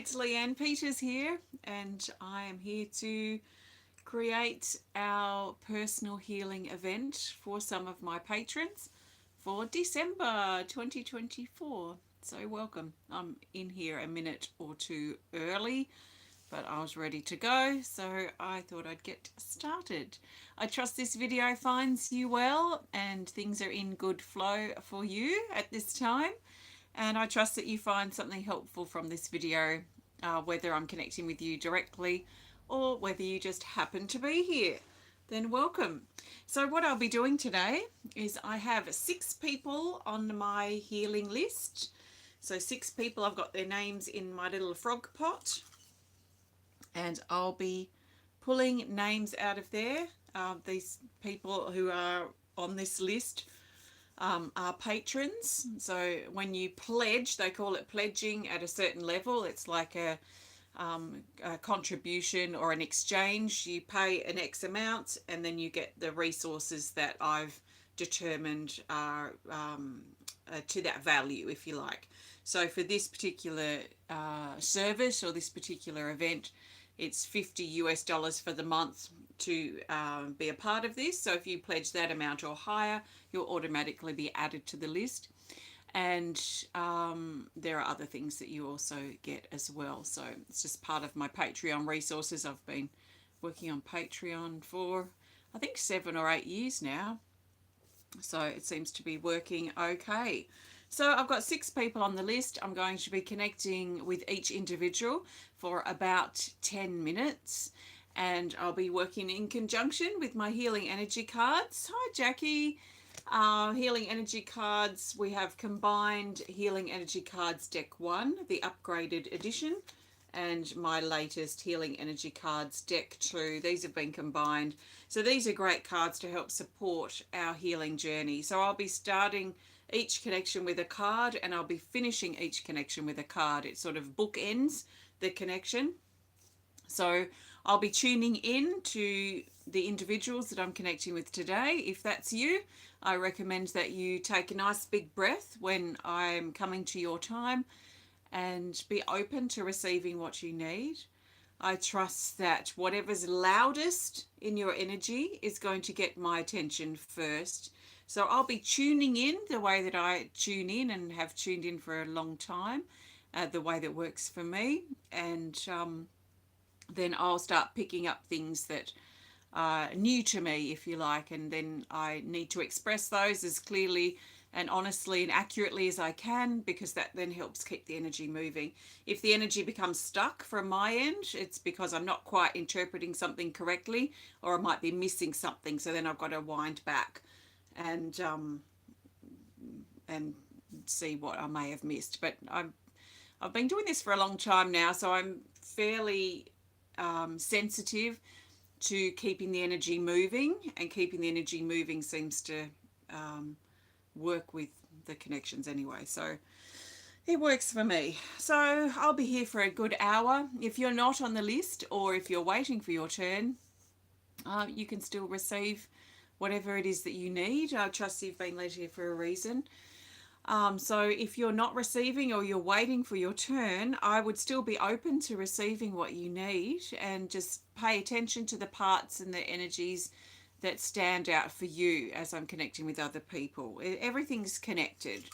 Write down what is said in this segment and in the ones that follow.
it's Leanne Peters here, and I am here to create our personal healing event for some of my patrons for December 2024. So, welcome. I'm in here a minute or two early, but I was ready to go, so I thought I'd get started. I trust this video finds you well and things are in good flow for you at this time. And I trust that you find something helpful from this video, whether I'm connecting with you directly or whether you just happen to be here. Then welcome. So what I'll be doing today is I have 6 people on my healing list. So 6 people, I've got their names in my little frog pot. And I'll be pulling names out of there. These people who are on this list are patrons. So when you pledge, they call it pledging at a certain level. It's like a contribution or an exchange. You pay an X amount and then you get the resources that I've determined are to that value, if you like. So for this particular service or this particular event, it's $50 for the month to be a part of this. So if you pledge that amount or higher, you'll automatically be added to the list. And there are other things that you also get as well. So it's just part of my Patreon resources. I've been working on Patreon for I think 7 or 8 years now. So it seems to be working okay. So I've got 6 people on the list. I'm going to be connecting with each individual for about 10 minutes. And I'll be working in conjunction with my healing energy cards. Hi, Jackie. Healing energy cards. We have combined healing energy cards deck 1, the upgraded edition, and my latest healing energy cards deck 2. These have been combined. So these are great cards to help support our healing journey. So I'll be starting each connection with a card and I'll be finishing each connection with a card. It sort of bookends the connection. So I'll be tuning in to the individuals that I'm connecting with today. If that's you, I recommend that you take a nice big breath when I'm coming to your time and be open to receiving what you need. I trust that whatever's loudest in your energy is going to get my attention first. So I'll be tuning in the way that I tune in and have tuned in for a long time, the way that works for me. And then I'll start picking up things that are new to me, if you like, and then I need to express those as clearly and honestly and accurately as I can, because that then helps keep the energy moving. If the energy becomes stuck from my end, it's because I'm not quite interpreting something correctly, or I might be missing something. So then I've got to wind back and see what I may have missed. But I've been doing this for a long time now, so I'm fairly sensitive to keeping the energy moving, and keeping the energy moving seems to work with the connections anyway, so it works for me. So I'll be here for a good hour. If you're not on the list, or if you're waiting for your turn, you can still receive whatever it is that you need. I trust you've been led here for a reason. So if you're not receiving, or you're waiting for your turn, I would still be open to receiving what you need, and just pay attention to the parts and the energies that stand out for you as I'm connecting with other people. Everything's connected.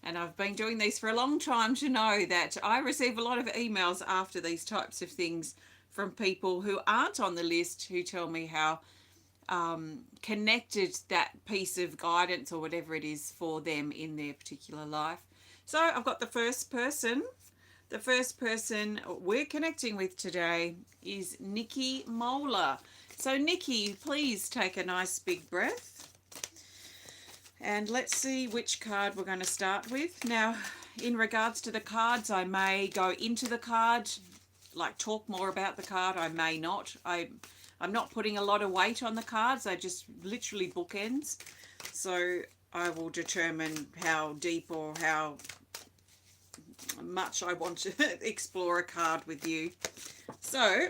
And I've been doing these for a long time to know that I receive a lot of emails after these types of things from people who aren't on the list, who tell me how connected that piece of guidance or whatever it is for them in their particular life. So I've got the first person. The first person we're connecting with today is Nicki Mohler. So Nicki, please take a nice big breath. And let's see which card we're going to start with. Now, in regards to the cards, I may go into the card, like talk more about the card. I may not. I'm not putting a lot of weight on the cards. I just literally bookends. So I will determine how deep or how much I want to explore a card with you. So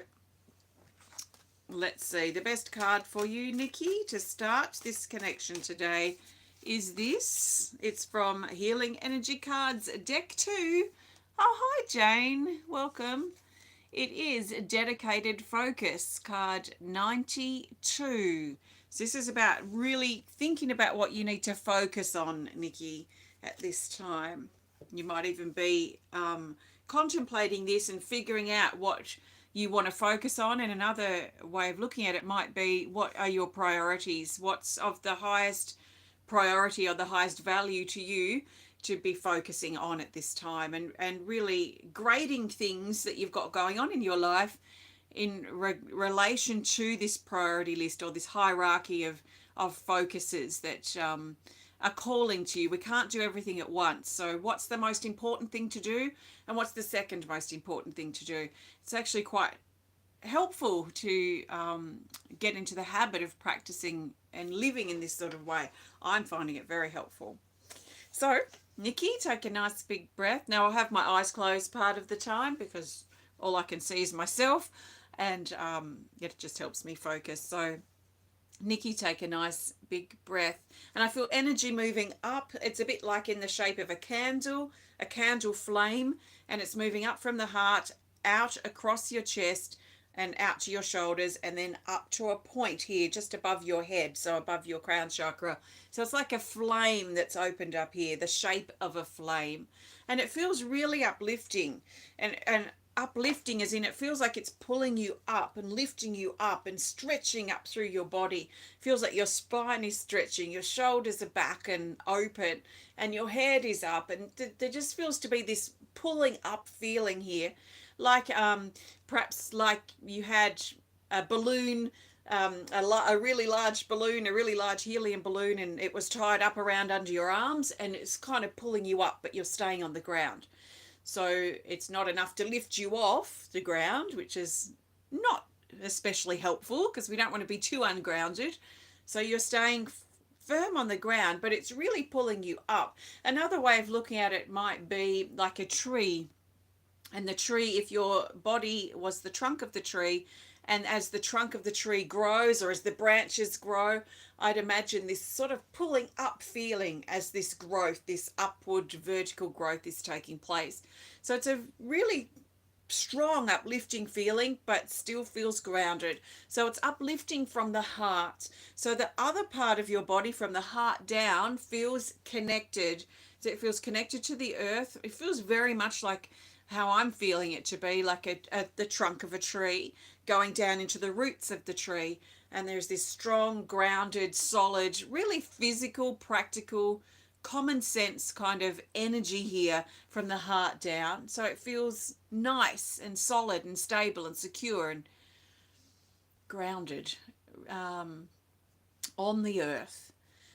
let's see. The best card for you, Nicki, to start this connection today is this. It's from Healing Energy Cards Deck 2. Oh, hi, Jane. Welcome. It is Dedicated Focus, card 92. So, this is about really thinking about what you need to focus on, Nikki, at this time. You might even be contemplating this and figuring out what you want to focus on. And another way of looking at it might be, what are your priorities? What's of the highest priority or the highest value to you to be focusing on at this time, and really grading things that you've got going on in your life in relation to this priority list or this hierarchy of focuses that are calling to you. We can't do everything at once. So what's the most important thing to do, and what's the second most important thing to do? It's actually quite helpful to get into the habit of practicing and living in this sort of way. I'm finding it very helpful. So, Nikki, take a nice big breath. Now, I'll have my eyes closed part of the time because all I can see is myself, and it just helps me focus. So, Nikki, take a nice big breath. And I feel energy moving up. It's a bit like in the shape of a candle flame, and it's moving up from the heart, out across your chest, and out to your shoulders, and then up to a point here just above your head, so above your crown chakra. So it's like a flame that's opened up here, the shape of a flame, and it feels really uplifting. And uplifting as in, it feels like it's pulling you up and lifting you up and stretching up through your body. It feels like your spine is stretching, your shoulders are back and open, and your head is up, and there just feels to be this pulling up feeling here, like perhaps like you had a balloon, a really large balloon, a really large helium balloon, and it was tied up around under your arms, and it's kind of pulling you up, but you're staying on the ground. So it's not enough to lift you off the ground, which is not especially helpful because we don't want to be too ungrounded. So you're staying firm on the ground, but it's really pulling you up. Another way of looking at it might be like a tree. And the tree, if your body was the trunk of the tree, and as the trunk of the tree grows or as the branches grow, I'd imagine this sort of pulling up feeling as this growth, this upward vertical growth is taking place. So it's a really strong uplifting feeling, but still feels grounded. So it's uplifting from the heart. So the other part of your body from the heart down feels connected. So it feels connected to the earth. It feels very much like how I'm feeling it to be, like the trunk of a tree going down into the roots of the tree. And there's this strong, grounded, solid, really physical, practical, common sense kind of energy here from the heart down. So it feels nice and solid and stable and secure and grounded on the earth.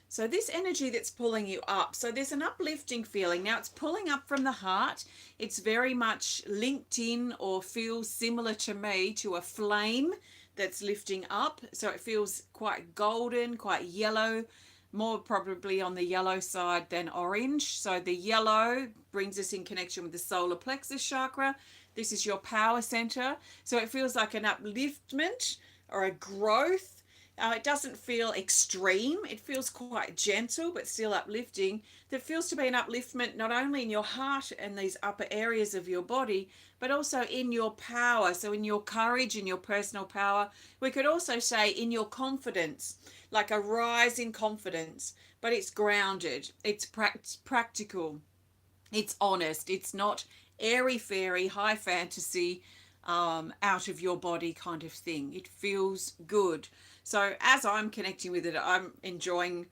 So this energy that's pulling you up, so there's an uplifting feeling. Now it's pulling up from the heart. It's very much linked in, or feels similar to me to a flame that's lifting up. So it feels quite golden, quite yellow, more probably on the yellow side than orange. So the yellow brings us in connection with the solar plexus chakra. This is your power center. So it feels like an upliftment or a growth. It doesn't feel extreme. It feels quite gentle, but still uplifting. There feels to be an upliftment not only in your heart and these upper areas of your body, but also in your power. So in your courage, in your personal power. We could also say in your confidence, like a rise in confidence, but it's grounded. It's practical. It's honest. It's not airy fairy, high fantasy, out of your body kind of thing. It feels good. So as I'm connecting with it, I'm enjoying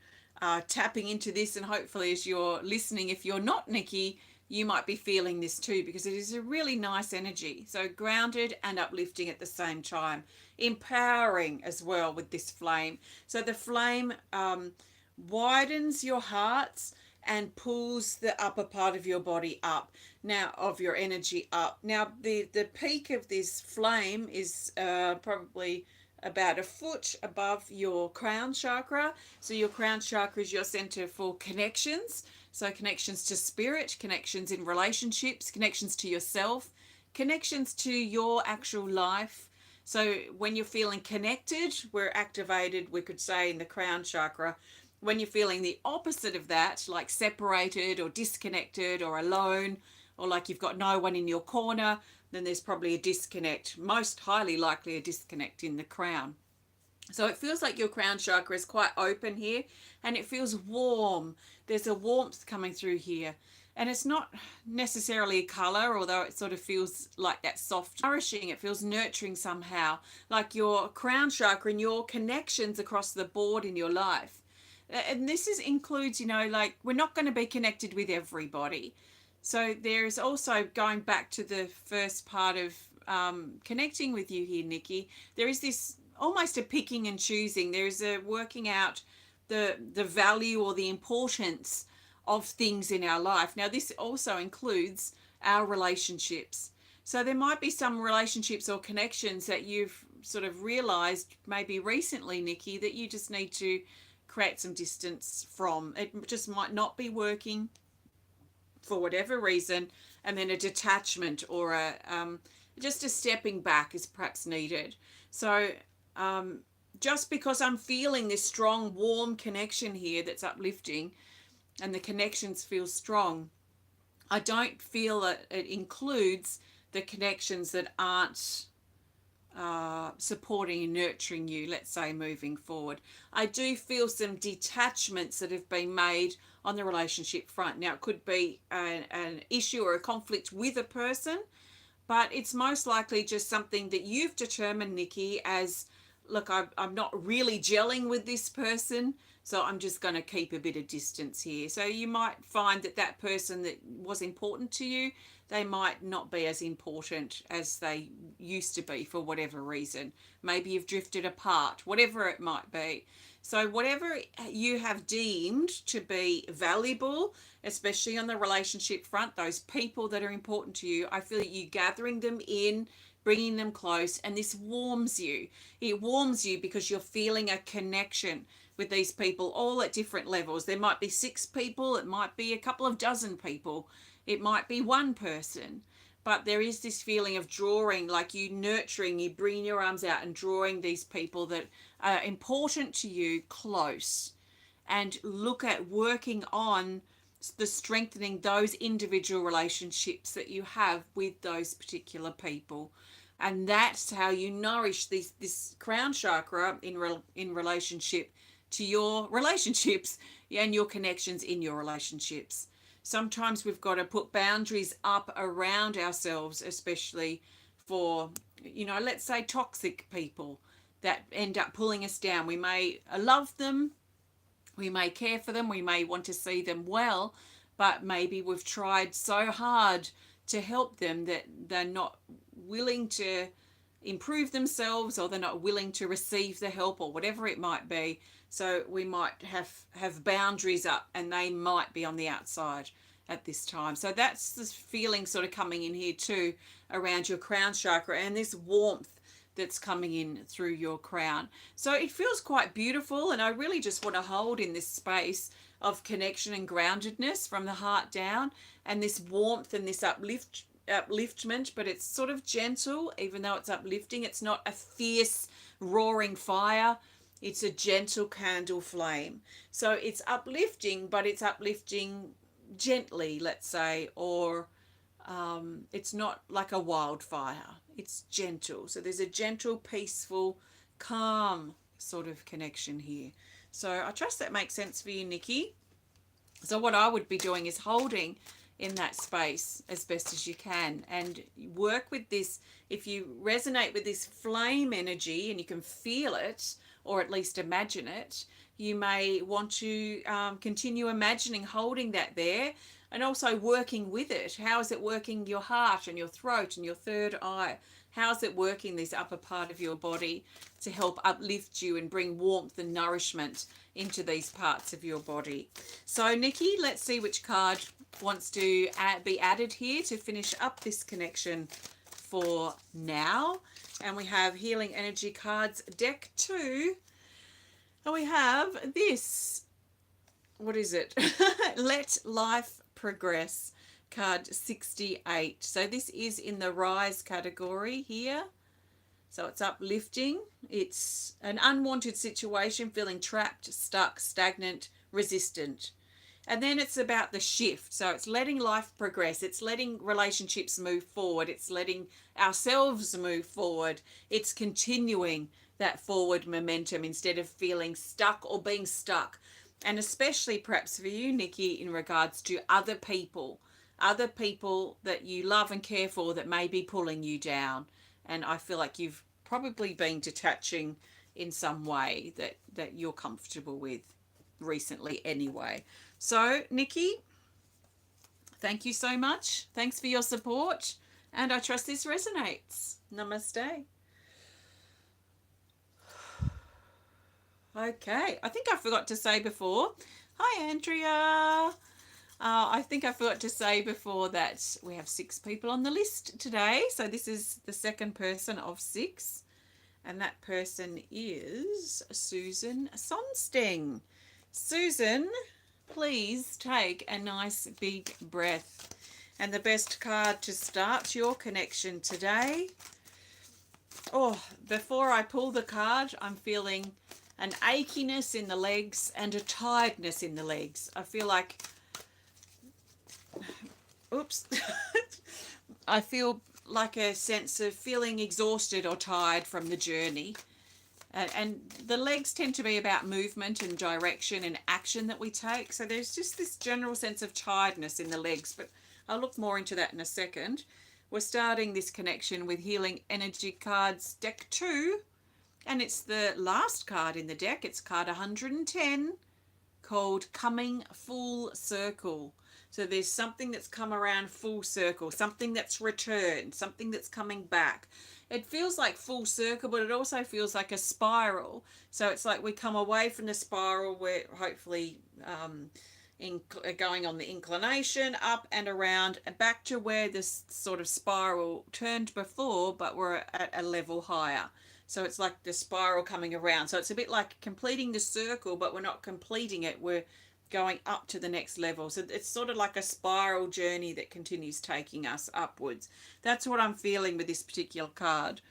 tapping into this, and hopefully as you're listening, if you're not Nikki, you might be feeling this too, because it is a really nice energy. So grounded and uplifting at the same time, empowering as well with this flame. So the flame widens your hearts and pulls the upper part of your body up, now of your energy up. Now the peak of this flame is probably about a foot above your crown chakra. So your crown chakra is your center for connections. So connections to spirit, connections in relationships, connections to yourself, connections to your actual life. So when you're feeling connected, we're activated, we could say, in the crown chakra. When you're feeling the opposite of that, like separated or disconnected or alone or like you've got no one in your corner, then there's probably a disconnect, most highly likely a disconnect in the crown. So it feels like your crown chakra is quite open here, and it feels warm. There's a warmth coming through here. And it's not necessarily a color, although it sort of feels like that soft, nourishing. It feels nurturing somehow, like your crown chakra and your connections across the board in your life. And this includes, like we're not going to be connected with everybody. So there's also, going back to the first part of connecting with you here, Nikki, there is this almost a picking and choosing. There's a working out the value or the importance of things in our life. Now, this also includes our relationships. So there might be some relationships or connections that you've sort of realized maybe recently, Nikki, that you just need to create some distance from. It just might not be working for whatever reason, and then a detachment or just a stepping back is perhaps needed. So just because I'm feeling this strong, warm connection here that's uplifting, and the connections feel strong, I don't feel that it includes the connections that aren't supporting and nurturing you, let's say, moving forward. I do feel some detachments that have been made on the relationship front. Now, it could be an issue or a conflict with a person, but it's most likely just something that you've determined, Nikki, as, look, I'm not really gelling with this person, so I'm just going to keep a bit of distance here. So you might find that that person that was important to you, they might not be as important as they used to be for whatever reason. Maybe you've drifted apart, whatever it might be. So whatever you have deemed to be valuable, especially on the relationship front, those people that are important to you, I feel that you gathering them in, bringing them close, and this warms you. It warms you because you're feeling a connection with these people, all at different levels. There might be 6 people, it might be a couple of dozen people, it might be one person, but there is this feeling of drawing, like you nurturing, you bringing your arms out and drawing these people that are important to you close, and look at working on the strengthening those individual relationships that you have with those particular people. And that's how you nourish this crown chakra in relationship to your relationships and your connections in your relationships. Sometimes we've got to put boundaries up around ourselves, especially for, let's say toxic people that end up pulling us down. We may love them, we may care for them, we may want to see them well, but maybe we've tried so hard to help them that they're not willing to improve themselves, or they're not willing to receive the help, or whatever it might be. So we might have boundaries up, and they might be on the outside at this time. So that's this feeling sort of coming in here too around your crown chakra, and this warmth that's coming in through your crown. So it feels quite beautiful, and I really just want to hold in this space of connection and groundedness from the heart down, and this warmth and this upliftment, but it's sort of gentle. Even though it's uplifting, it's not a fierce roaring fire, it's a gentle candle flame. So it's uplifting, but it's uplifting gently, let's say, or it's not like a wildfire, it's gentle. So there's a gentle, peaceful, calm sort of connection here. So I trust that makes sense for you, Nikki. So what I would be doing is holding in that space as best as you can, and work with this. If you resonate with this flame energy and you can feel it, or at least imagine it, you may want to continue imagining holding that there, and also working with it. How is it working your heart and your throat and your third eye? How is it working this upper part of your body to help uplift you and bring warmth and nourishment into these parts of your body? So Nikki, let's see which card wants to be added here to finish up this connection for now. And we have Healing Energy Cards, Deck 2. And we have this. What is it? Let Life Progress. Card 68. So this is in the Rise category here. So it's uplifting. It's an unwanted situation, feeling trapped, stuck, stagnant, resistant. And then it's about the shift. So it's letting life progress. It's letting relationships move forward. It's letting ourselves move forward. It's continuing that forward momentum instead of feeling stuck or being stuck. And especially perhaps for you, Nikki, in regards to other people that you love and care for that may be pulling you down. And I feel like you've probably been detaching in some way that you're comfortable with recently anyway. So, Nikki, thank you so much. Thanks for your support. And I trust this resonates. Namaste. Okay, I think I forgot to say before. Hi, Andrea. I think I forgot to say before that we have 6 people on the list today. So this is the second person of 6. And that person is Susan Sonsteng. Susan, please take a nice big breath. And the best card to start your connection today. Oh, before I pull the card, I'm feeling an achiness in the legs and a tiredness in the legs. I feel like, oops, I feel like a sense of feeling exhausted or tired from the journey. And the legs tend to be about movement and direction and action that we take. So there's just this general sense of tiredness in the legs, but I'll look more into that in a second. We're starting this connection with Healing Energy Cards Deck 2, and it's the last card in the deck. It's card 110, called Coming Full Circle. So there's something that's come around full circle, something that's returned, something that's coming back. It feels like full circle, but it also feels like a spiral. So it's like we come away from the spiral, we're hopefully going on the inclination, up and around, and back to where this sort of spiral turned before, but we're at a level higher. So it's like the spiral coming around. So it's a bit like completing the circle, but we're not completing it. We're going up to the next level. So it's sort of like a spiral journey that continues taking us upwards. That's what I'm feeling with this particular card.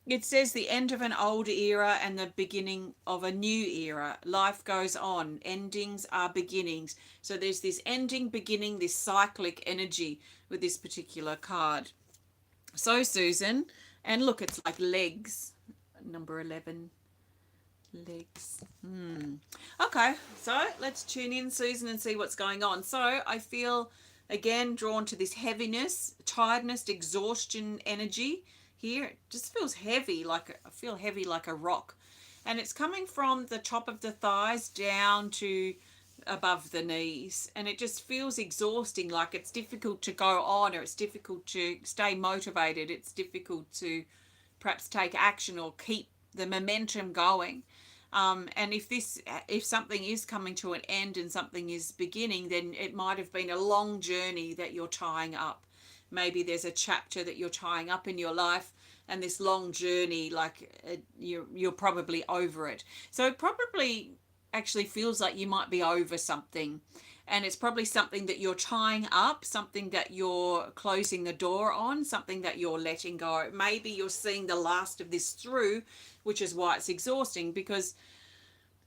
It says the end of an old era and the beginning of a new era. Life goes on. Endings are beginnings. So there's this ending, beginning, this cyclic energy with this particular card. So, Susan, and look, it's like legs. Number 11. Legs. Okay, so let's tune in, Susan, and see what's going on. So I feel, again, drawn to this heaviness, tiredness, exhaustion energy here. It just feels heavy, like I feel heavy like a rock. And it's coming from the top of the thighs down to above the knees. And it just feels exhausting, like it's difficult to go on, or it's difficult to stay motivated. It's difficult to perhaps take action or keep the momentum going. And if something is coming to an end and something is beginning, then it might have been a long journey that you're tying up. Maybe there's a chapter that you're tying up in your life, and this long journey, like you're probably over it. So it probably actually feels like you might be over something, and it's probably something that you're tying up, something that you're closing the door on, something that you're letting go. Maybe you're seeing the last of this through, which is why it's exhausting,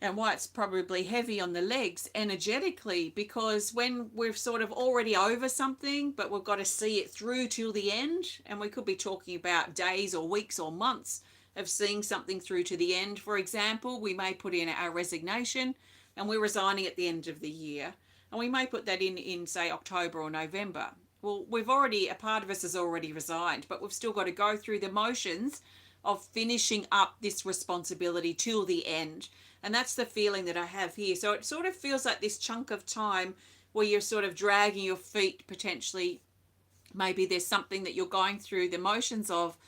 and why it's probably heavy on the legs energetically, because when we're sort of already over something, but we've got to see it through till the end, and we could be talking about days or weeks or months of seeing something through to the end. For example, we may put in our resignation, and we're resigning at the end of the year, and we may put that in say October or November. Well, a part of us has already resigned, but we've still got to go through the motions of finishing up this responsibility till the end. And that's the feeling that I have here. So it sort of feels like this chunk of time where you're sort of dragging your feet potentially. Maybe there's something that you're going through the motions of,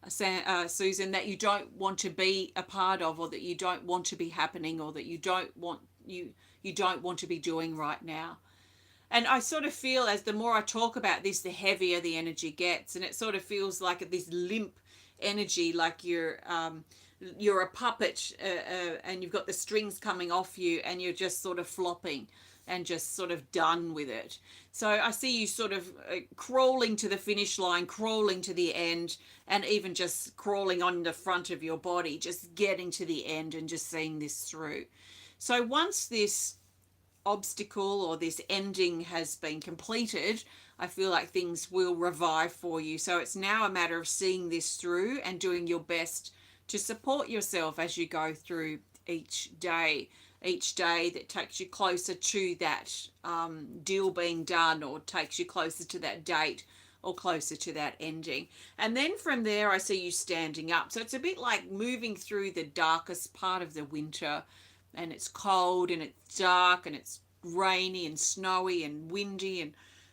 Susan, that you don't want to be a part of, or that you don't want to be happening, or that you don't want to be doing right now. And I sort of feel, as the more I talk about this, the heavier the energy gets, and it sort of feels like this limp energy, like you're a puppet, and you've got the strings coming off you, and you're just sort of flopping and just sort of done with it. So I see you sort of crawling to the finish line, crawling to the end, and even just crawling on the front of your body, just getting to the end and just seeing this through. So once this obstacle or this ending has been completed, I feel like things will revive for you. So it's now a matter of seeing this through and doing your best to support yourself as you go through each day. Each day that takes you closer to that deal being done, or takes you closer to that date, or closer to that ending. And then from there, I see you standing up. So it's a bit like moving through the darkest part of the winter, and it's cold and it's dark and it's rainy and snowy and windy, and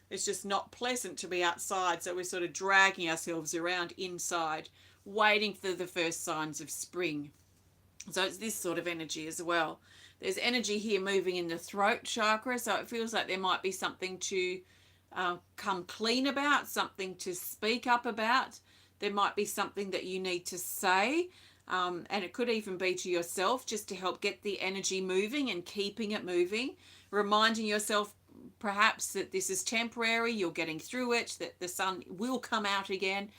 it's just not pleasant to be outside. So we're sort of dragging ourselves around inside, waiting for the first signs of spring. So it's this sort of energy as well. There's energy here moving in the throat chakra, so it feels like there might be something to come clean about, something to speak up about. There might be something that you need to say, and it could even be to yourself, just to help get the energy moving and keeping it moving, reminding yourself perhaps that this is temporary, you're getting through it, that the sun will come out again.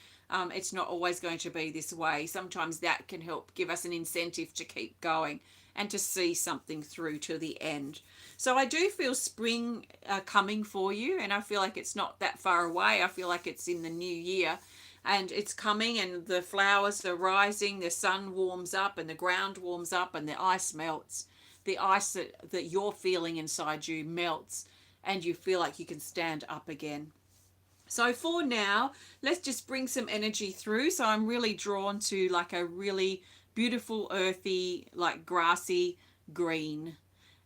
It's not always going to be this way. Sometimes that can help give us an incentive to keep going and to see something through to the end. So I do feel spring coming for you, and I feel like it's not that far away. I feel like it's in the new year, and it's coming, and the flowers are rising, the sun warms up and the ground warms up and the ice melts. The ice that you're feeling inside you melts, and you feel like you can stand up again. So for now, let's just bring some energy through. So I'm really drawn to like a really beautiful, earthy, like grassy green.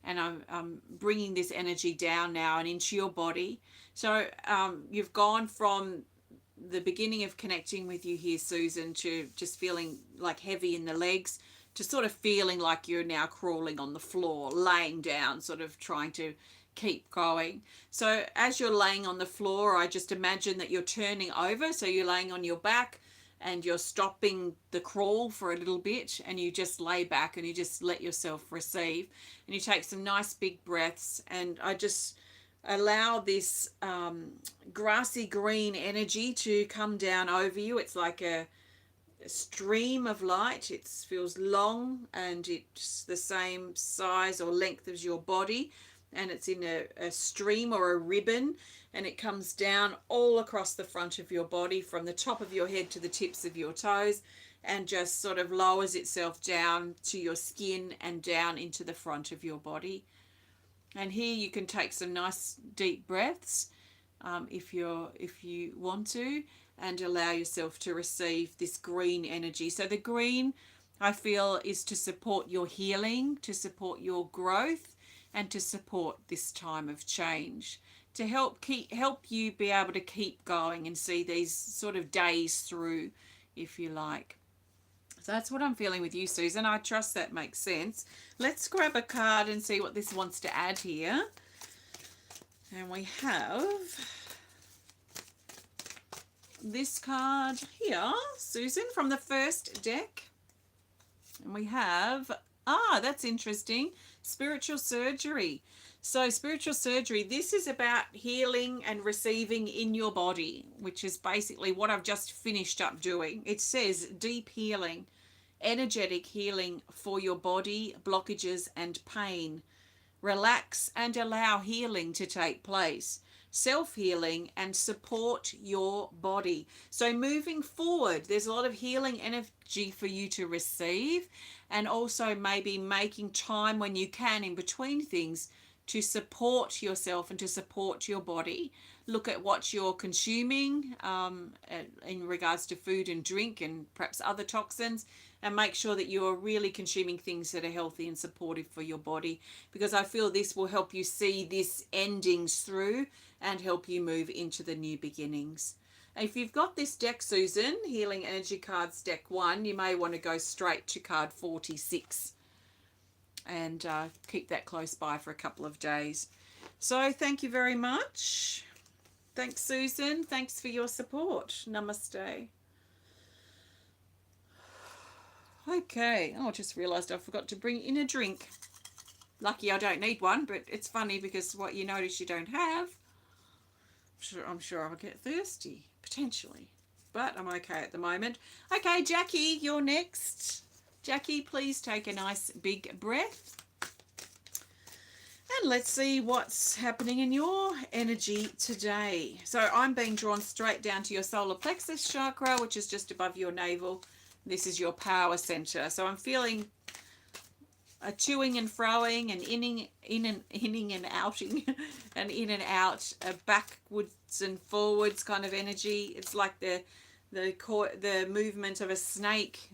And I'm bringing this energy down now and into your body. So you've gone from the beginning of connecting with you here, Susan, to just feeling like heavy in the legs, to sort of feeling like you're now crawling on the floor, laying down, sort of trying to keep going. So as you're laying on the floor, I just imagine that you're turning over. So you're laying on your back and you're stopping the crawl for a little bit, and you just lay back and you just let yourself receive, and you take some nice big breaths. And I just allow this grassy green energy to come down over you. It's like a stream of light. It feels long, and it's the same size or length as your body, and it's in a stream or a ribbon, and it comes down all across the front of your body, from the top of your head to the tips of your toes, and just sort of lowers itself down to your skin and down into the front of your body. And here you can take some nice deep breaths if you want to, and allow yourself to receive this green energy. So the green, I feel, is to support your healing, to support your growth, and to support this time of change, to help you be able to keep going and see these sort of days through, if you like. So that's what I'm feeling with you, Susan. I trust that makes sense. Let's grab a card and see what this wants to add here. And we have this card here, Susan, from the first deck. And we have, that's interesting, spiritual surgery. So spiritual surgery, this is about healing and receiving in your body, which is basically what I've just finished up doing. It says deep healing, energetic healing for your body, blockages and pain. Relax and allow healing to take place. Self-healing and support your body. So moving forward, there's a lot of healing energy for you to receive, and also maybe making time when you can in between things to support yourself and to support your body. Look at what you're consuming in regards to food and drink and perhaps other toxins, and make sure that you are really consuming things that are healthy and supportive for your body, because I feel this will help you see this endings through and help you move into the new beginnings. If you've got this deck, Susan, Healing Energy Cards Deck 1, you may want to go straight to card 46 and keep that close by for a couple of days. So thank you very much. Thanks, Susan. Thanks for your support. Namaste. Okay. Oh, I just realised I forgot to bring in a drink. Lucky I don't need one, but it's funny because what you notice you don't have. I'm sure I'll get thirsty, potentially. But I'm okay at the moment. Okay, Jackie, you're next. Jackie, please take a nice big breath. And let's see what's happening in your energy today. So I'm being drawn straight down to your solar plexus chakra, which is just above your navel. This is your power center. So I'm feeling a toing and froing and inning and outing and in and out, a backwards and forwards kind of energy. It's like the movement of a snake,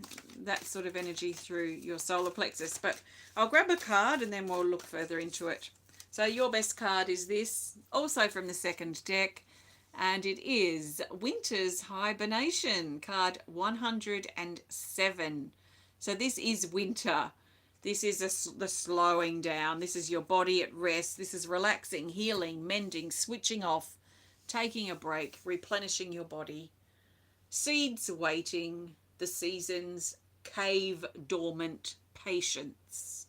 that sort of energy through your solar plexus. But I'll grab a card and then we'll look further into it. So your best card is this, also from the second deck, and it is Winter's Hibernation, card 107. So this is winter. This is the slowing down. This is your body at rest. This is relaxing, healing, mending, switching off, taking a break, replenishing your body. Seeds waiting, the seasons, cave dormant, patience.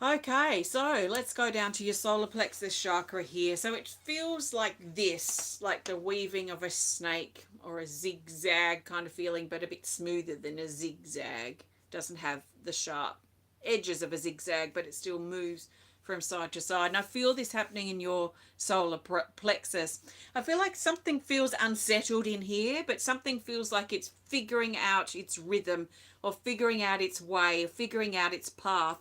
Okay, so let's go down to your solar plexus chakra here. So it feels like this, like the weaving of a snake or a zigzag kind of feeling, but a bit smoother than a zigzag. Doesn't have the sharp edges of a zigzag, but it still moves from side to side. And I feel this happening in your solar plexus. I feel like something feels unsettled in here, but something feels like it's figuring out its rhythm or figuring out its way or figuring out its path.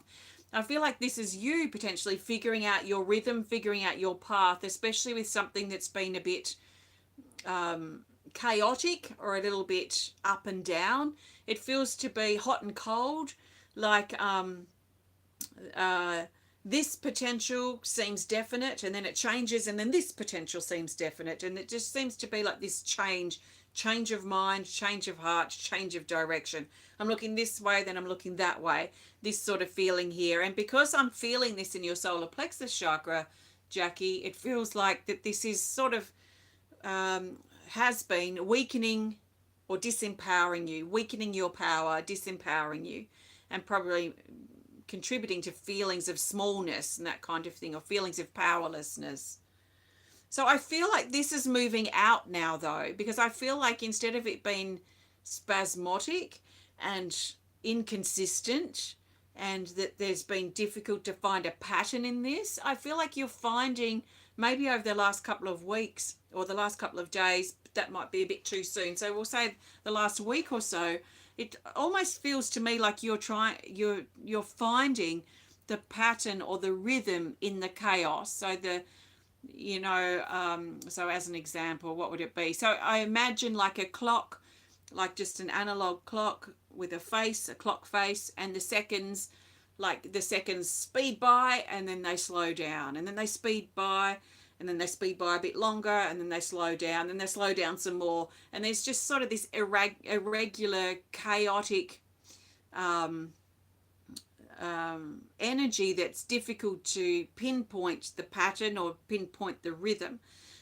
I feel like this is you potentially figuring out your rhythm, figuring out your path, especially with something that's been a bit chaotic or a little bit up and down. It feels to be hot and cold, like this potential seems definite and then it changes, and then this potential seems definite, and it just seems to be like this change of mind, change of heart, change of direction. I'm looking this way, then I'm looking that way, this sort of feeling here. And because I'm feeling this in your solar plexus chakra, Jackie, it feels like that this is sort of has been weakening or disempowering you, weakening your power, disempowering you, and probably contributing to feelings of smallness and that kind of thing, or feelings of powerlessness. So I feel like this is moving out now, though, because I feel like instead of it being spasmodic and inconsistent, and that there's been difficult to find a pattern in this, I feel like you're finding maybe over the last couple of weeks or the last couple of days, that might be a bit too soon. So we'll say the last week or so, it almost feels to me like you're finding the pattern or the rhythm in the chaos. So so as an example, what would it be? So I imagine like a clock, like just an analog clock with a clock face, and the seconds speed by and then they slow down, and then they speed by and then they speed by a bit longer, and then they slow down, and they slow down some more, and there's just sort of this irregular, chaotic energy that's difficult to pinpoint the pattern or pinpoint the rhythm.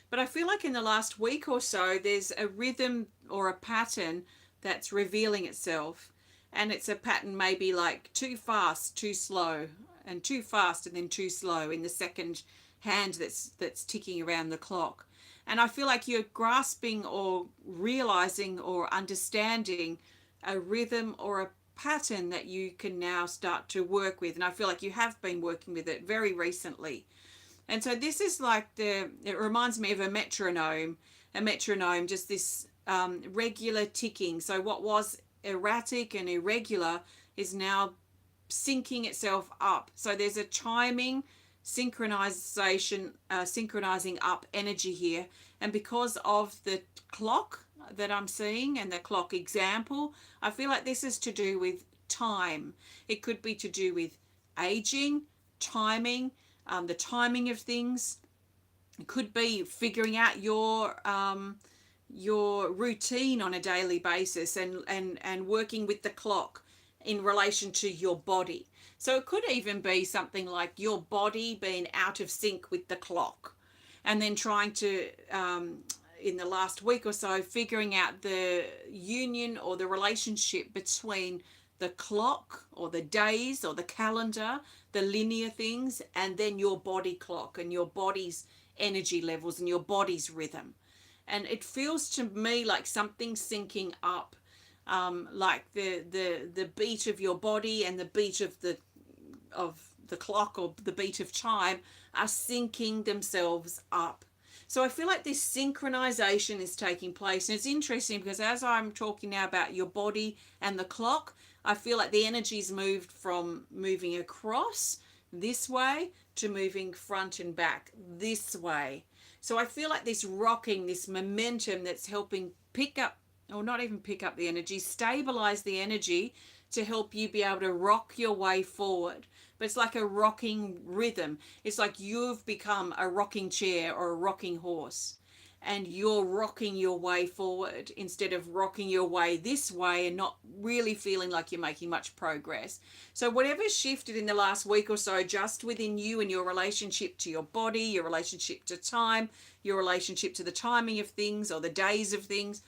But I feel like in the last week or so, there's a rhythm or a pattern that's revealing itself, and it's a pattern maybe like too fast, too slow, and too fast and then too slow in the second hand that's ticking around the clock. And I feel like you're grasping or realizing or understanding a rhythm or a pattern that you can now start to work with. And I feel like you have been working with it very recently. And so this is like it reminds me of a metronome, just this regular ticking. So what was erratic and irregular is now syncing itself up. So there's a chiming, synchronizing up energy here. And because of the clock that I'm seeing and the clock example, I feel like this is to do with time. It could be to do with aging, timing, the timing of things. It could be figuring out your routine on a daily basis and working with the clock in relation to your body. So it could even be something like your body being out of sync with the clock, and then trying to in the last week or so, figuring out the union or the relationship between the clock or the days or the calendar, the linear things, and then your body clock and your body's energy levels and your body's rhythm. And it feels to me like something syncing up, like the beat of your body and the beat of the clock or the beat of time are syncing themselves up. So I feel like this synchronization is taking place. And it's interesting because as I'm talking now about your body and the clock, I feel like the energy's moved from moving across this way to moving front and back this way. So I feel like this rocking, this momentum that's helping pick up, or not even pick up the energy, stabilize the energy to help you be able to rock your way forward. But it's like a rocking rhythm. It's like you've become a rocking chair or a rocking horse, and you're rocking your way forward instead of rocking your way this way and not really feeling like you're making much progress. So whatever's shifted in the last week or so, just within you and your relationship to your body, your relationship to time, your relationship to the timing of things or the days of things,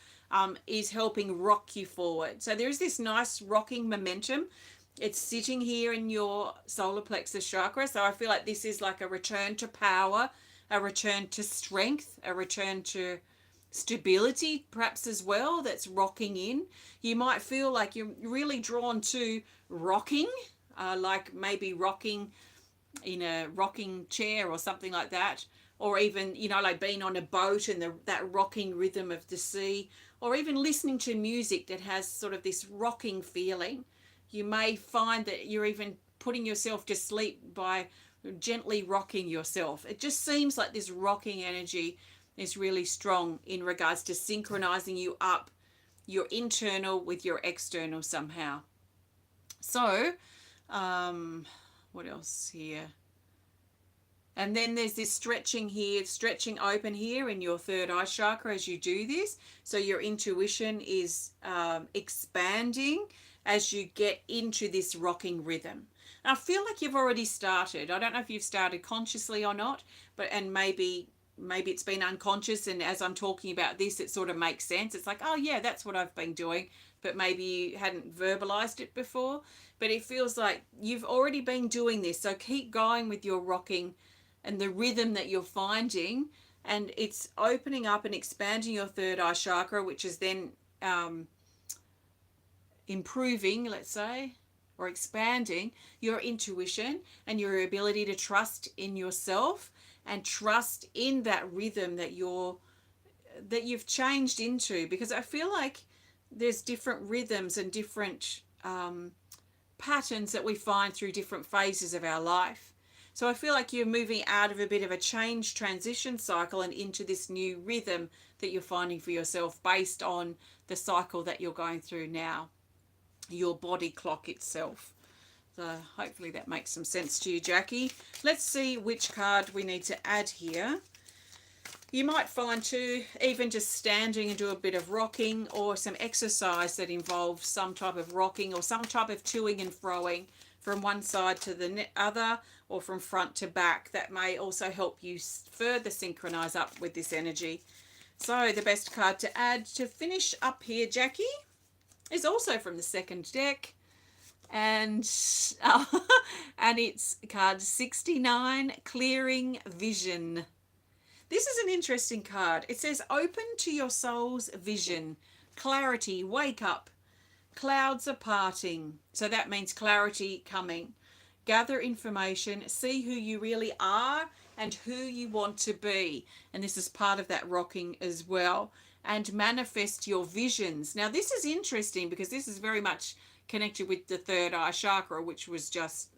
is helping rock you forward. So there is this nice rocking momentum. It's sitting here in your solar plexus chakra. So I feel like this is like a return to power, a return to strength, a return to stability perhaps as well, that's rocking in. You might feel like you're really drawn to rocking, like maybe rocking in a rocking chair or something like that, or even, you know, like being on a boat and that rocking rhythm of the sea, or even listening to music that has sort of this rocking feeling. You may find that you're even putting yourself to sleep by gently rocking yourself. It just seems like this rocking energy is really strong in regards to synchronizing you up, your internal with your external somehow. So, what else here? And then there's this stretching here, stretching open here in your third eye chakra as you do this. So your intuition is expanding as you get into this rocking rhythm. And I feel like you've already started. I don't know if you've started consciously or not, but and maybe it's been unconscious, and as I'm talking about this, it sort of makes sense. It's like, oh yeah, that's what I've been doing, but maybe you hadn't verbalized it before. But it feels like you've already been doing this. So keep going with your rocking and the rhythm that you're finding, and it's opening up and expanding your third eye chakra, which is then improving, let's say, or expanding your intuition and your ability to trust in yourself and trust in that rhythm that you've changed into. Because I feel like there's different rhythms and different patterns that we find through different phases of our life. So I feel like you're moving out of a bit of a change transition cycle and into this new rhythm that you're finding for yourself based on the cycle that you're going through now, your body clock itself. So hopefully that makes some sense to you, Jackie. Let's see which card we need to add here. You might find too, even just standing and do a bit of rocking, or some exercise that involves some type of rocking or some type of toing and froing from one side to the other, or from front to back. That may also help you further synchronize up with this energy. So the best card to add to finish up here, Jackie, is also from the second deck, and and it's card 69, Clearing Vision. This is an interesting card. It says, open to your soul's vision, clarity, wake up, clouds are parting. So that means clarity coming. Gather information, see who you really are and who you want to be. And this is part of that rocking as well. And manifest your visions. Now this is interesting because this is very much connected with the third eye chakra, which was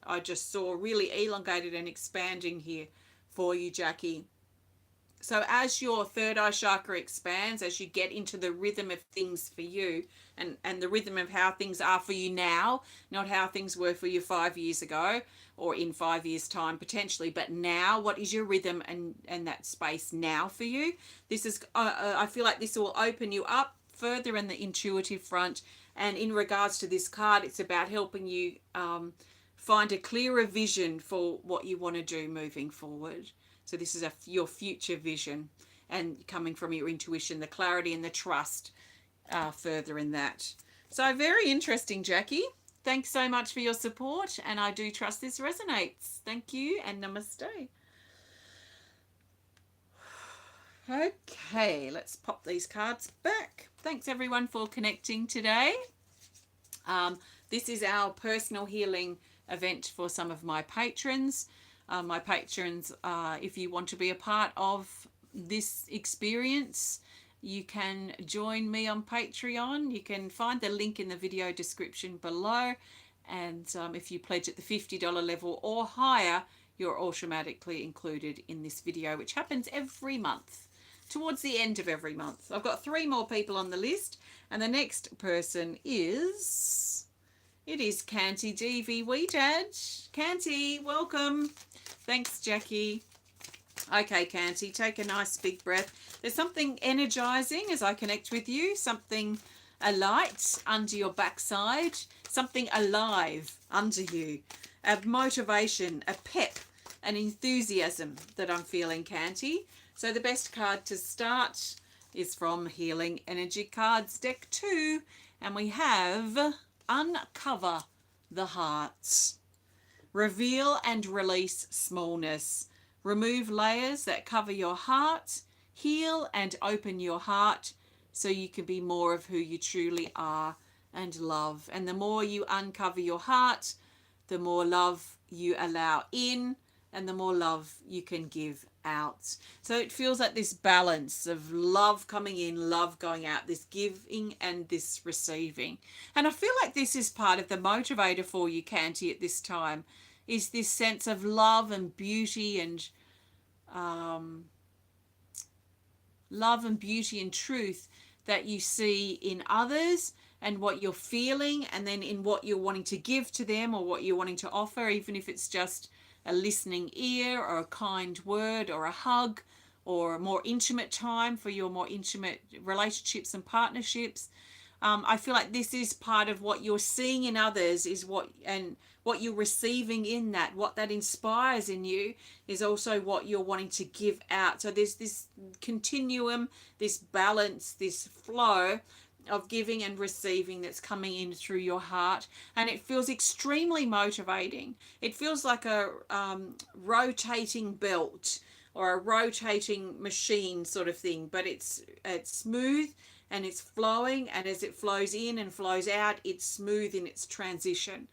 I just saw really elongated and expanding here for you, Jackie. So as your third eye chakra expands, as you get into the rhythm of things for you, and the rhythm of how things are for you now, not how things were for you 5 years ago or in 5 years time potentially, but now, what is your rhythm and that space now for you? This is, I feel like this will open you up further in the intuitive front. And in regards to this card, it's about helping you find a clearer vision for what you want to do moving forward. So this is your future vision, and coming from your intuition, the clarity and the trust further in that. So very interesting, Jackie. Thanks so much for your support, and I do trust this resonates. Thank you, and namaste. Okay, let's pop these cards back. Thanks everyone for connecting today. This is our personal healing event for some of my patrons. My patrons, if you want to be a part of this experience, you can join me on Patreon. You can find the link in the video description below. And if you pledge at the $50 level or higher, you're automatically included in this video, which happens every month, towards the end of every month. I've got 3 more people on the list, and the next person is... It is KantiDevi Wedad. Kanti, welcome. Thanks, Jackie. Okay, Kanti, take a nice big breath. There's something energizing as I connect with you, something alight under your backside, something alive under you, a motivation, a pep, an enthusiasm that I'm feeling, Kanti. So the best card to start is from Healing Energy Cards Deck 2, and we have Uncover the Heart. Reveal and release smallness. Remove layers that cover your heart. Heal and open your heart so you can be more of who you truly are and love. And the more you uncover your heart, the more love you allow in, and the more love you can give out. So it feels like this balance of love coming in, love going out, this giving and this receiving. And I feel like this is part of the motivator for you, Kanti, at this time, is this sense of love and beauty and truth that you see in others, and what you're feeling, and then in what you're wanting to give to them, or what you're wanting to offer, even if it's just a listening ear or a kind word or a hug or a more intimate time for your more intimate relationships and partnerships. I feel like this is part of what you're seeing in others, is what you're receiving in that. What that inspires in you is also what you're wanting to give out. So there's this continuum, this balance, this flow of giving and receiving that's coming in through your heart, and it feels extremely motivating. It feels like a rotating belt or a rotating machine sort of thing, but it's smooth and it's flowing, and as it flows in and flows out, it's smooth in its transition,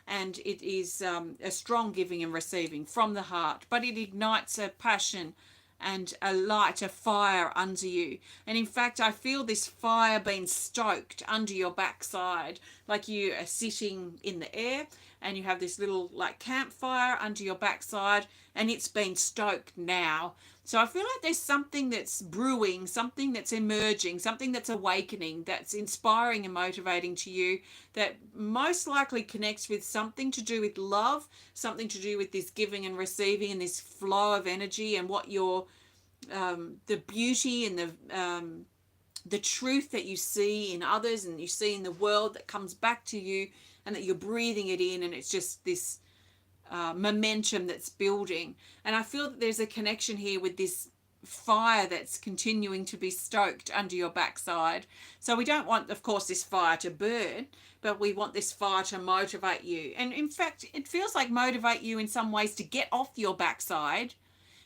and it is a strong giving and receiving from the heart, but it ignites a passion and a light, a fire under you. And in fact, I feel this fire being stoked under your backside, like you are sitting in the air and you have this little like campfire under your backside, and it's been stoked now. So I feel like there's something that's brewing, something that's emerging, something that's awakening, that's inspiring and motivating to you, that most likely connects with something to do with love, something to do with this giving and receiving and this flow of energy, and what your the beauty and the truth that you see in others and you see in the world that comes back to you, and that you're breathing it in, and it's just this momentum that's building. And I feel that there's a connection here with this fire that's continuing to be stoked under your backside. So we don't want, of course, this fire to burn, but we want this fire to motivate you. And in fact, it feels like motivate you in some ways to get off your backside,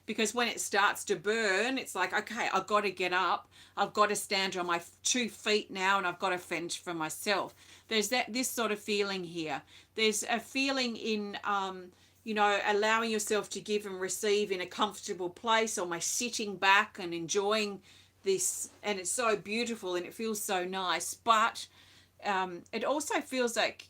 because when it starts to burn, it's like, okay, I've got to get up. I've got to stand on my 2 feet now, and I've got to fend for myself. There's this sort of feeling here. There's a feeling in, allowing yourself to give and receive in a comfortable place, almost sitting back and enjoying this. And it's so beautiful and it feels so nice. But it also feels like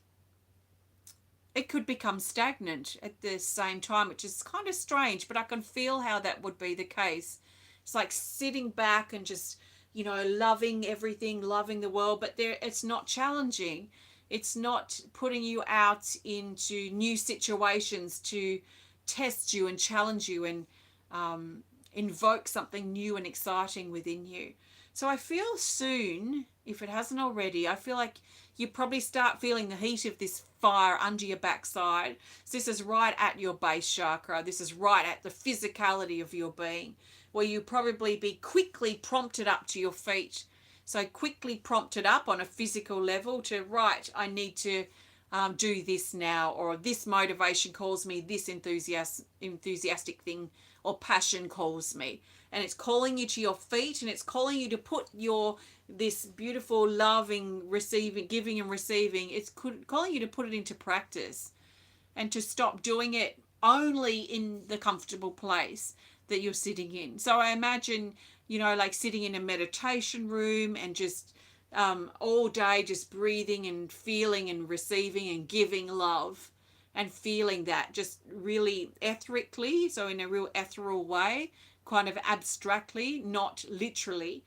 it could become stagnant at the same time, which is kind of strange, but I can feel how that would be the case. It's like sitting back and just, loving everything, loving the world, but it's not challenging. It's not putting you out into new situations to test you and challenge you and invoke something new and exciting within you. So I feel soon, if it hasn't already, I feel like you probably start feeling the heat of this fire under your backside. So this is right at your base chakra. This is right at the physicality of your being, where you probably be quickly prompted up to your feet. So quickly prompted up on a physical level to, right, I need to do this now, or this motivation calls me, this enthusiastic thing or passion calls me. And it's calling you to your feet, and it's calling you to put this beautiful loving, receiving, giving and receiving, it's calling you to put it into practice. and to stop doing it only in the comfortable place that you're sitting in. So I imagine, like sitting in a meditation room and just all day just breathing and feeling and receiving and giving love and feeling that just really etherically, so in a real ethereal way, kind of abstractly, not literally.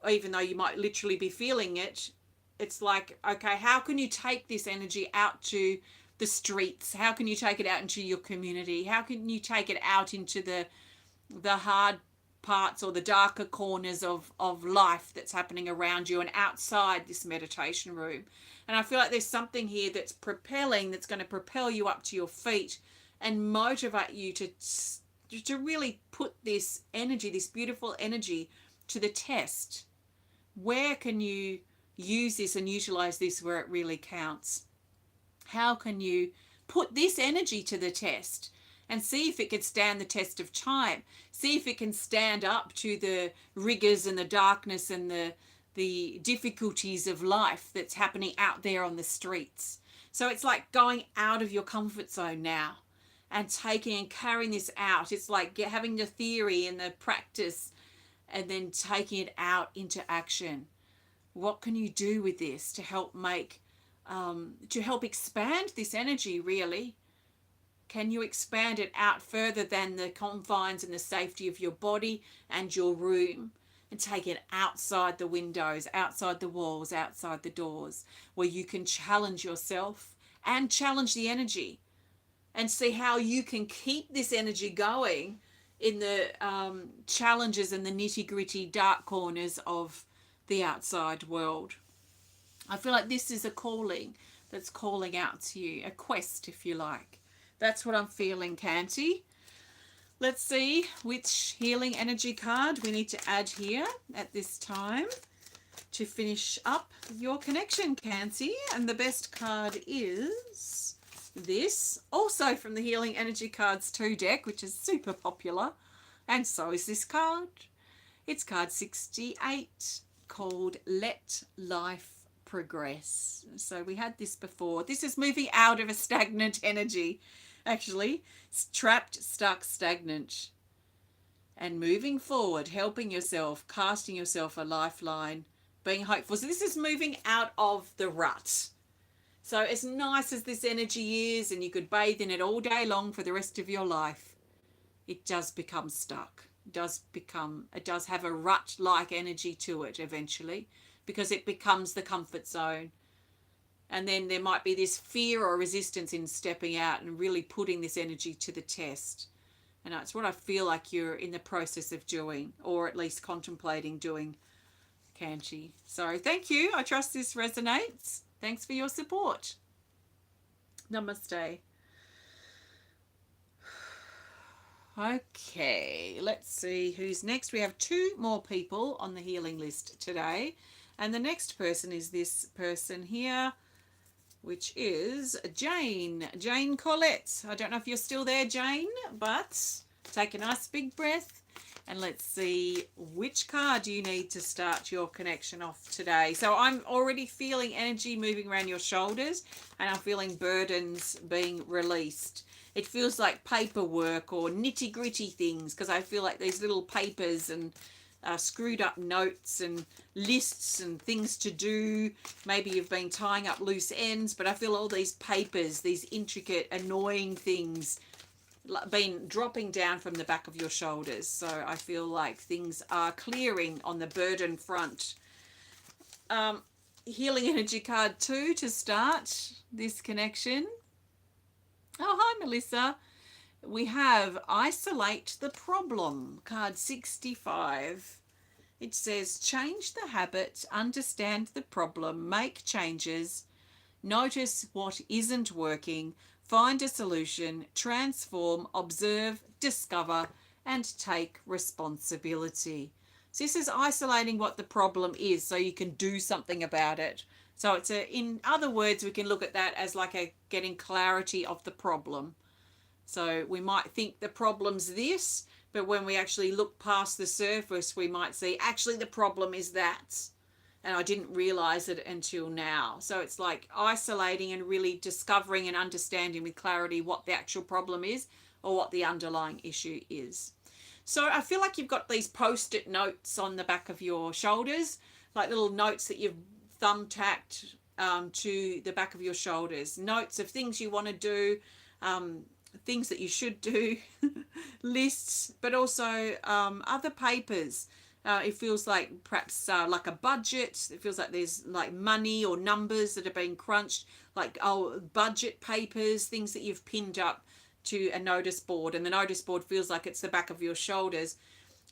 Even though you might literally be feeling it, it's like, okay, how can you take this energy out to the streets? How can you take it out into your community? How can you take it out into the hard parts or the darker corners of life that's happening around you and outside this meditation room? And I feel like there's something here that's propelling, that's going to propel you up to your feet and motivate you to really put this energy, this beautiful energy, to the test. Where can you use this and utilize this where it really counts? How can you put this energy to the test and see if it can stand the test of time? See if it can stand up to the rigors and the darkness and the difficulties of life that's happening out there on the streets. So it's like going out of your comfort zone now and taking and carrying this out. It's like having the theory and the practice and then taking it out into action. What can you do with this to help expand this energy, really? Can you expand it out further than the confines and the safety of your body and your room, and take it outside the windows, outside the walls, outside the doors, where you can challenge yourself and challenge the energy and see how you can keep this energy going in the challenges and the nitty-gritty dark corners of the outside world. I feel like this is a calling that's calling out to you, a quest, if you like. That's what I'm feeling, Kanti. Let's see which healing energy card we need to add here at this time to finish up your connection, Kanti. And the best card is this, also from the Healing Energy Cards 2 deck, which is super popular. And so is this card. It's card 68, called Let Life Progress. So we had this before. This is moving out of a stagnant energy, actually. It's trapped, stuck, stagnant. And moving forward, helping yourself, casting yourself a lifeline, being hopeful. So this is moving out of the rut. So as nice as this energy is, and you could bathe in it all day long for the rest of your life, it does become stuck. It does have a rut-like energy to it eventually, because it becomes the comfort zone. And then there might be this fear or resistance in stepping out and really putting this energy to the test. And that's what I feel like you're in the process of doing, or at least contemplating doing, Kanti. So thank you. I trust this resonates. Thanks for your support. Namaste. Okay, let's see who's next. We have 2 more people on the healing list today. And the next person is this person here, which is Jane. Jane Corlett. I don't know if you're still there, Jane, but take a nice big breath and let's see which card you need to start your connection off today. So I'm already feeling energy moving around your shoulders, and I'm feeling burdens being released. It feels like paperwork or nitty-gritty things, because I feel like these little papers and screwed up notes and lists and things to do. Maybe you've been tying up loose ends, but I feel all these papers, these intricate, annoying things been dropping down from the back of your shoulders. So I feel like things are clearing on the burden front. Healing Energy card 2 to start this connection. Oh, hi, Melissa. We have Isolate the Problem, card 65. It says, change the habit, understand the problem, make changes, notice what isn't working, find a solution, transform, observe, discover, and take responsibility. So this is isolating what the problem is so you can do something about it. So it's in other words, we can look at that as like a getting clarity of the problem. So we might think the problem's this, but when we actually look past the surface, we might see actually the problem is that. and I didn't realize it until now. So it's like isolating and really discovering and understanding with clarity what the actual problem is or what the underlying issue is. So I feel like you've got these post-it notes on the back of your shoulders, like little notes that you've thumbtacked to the back of your shoulders. Notes of things you want to do, things that you should do, lists, but also other papers. It feels like perhaps like a budget. It feels like there's like money or numbers that are being crunched, like budget papers, things that you've pinned up to a notice board. And the notice board feels like it's the back of your shoulders.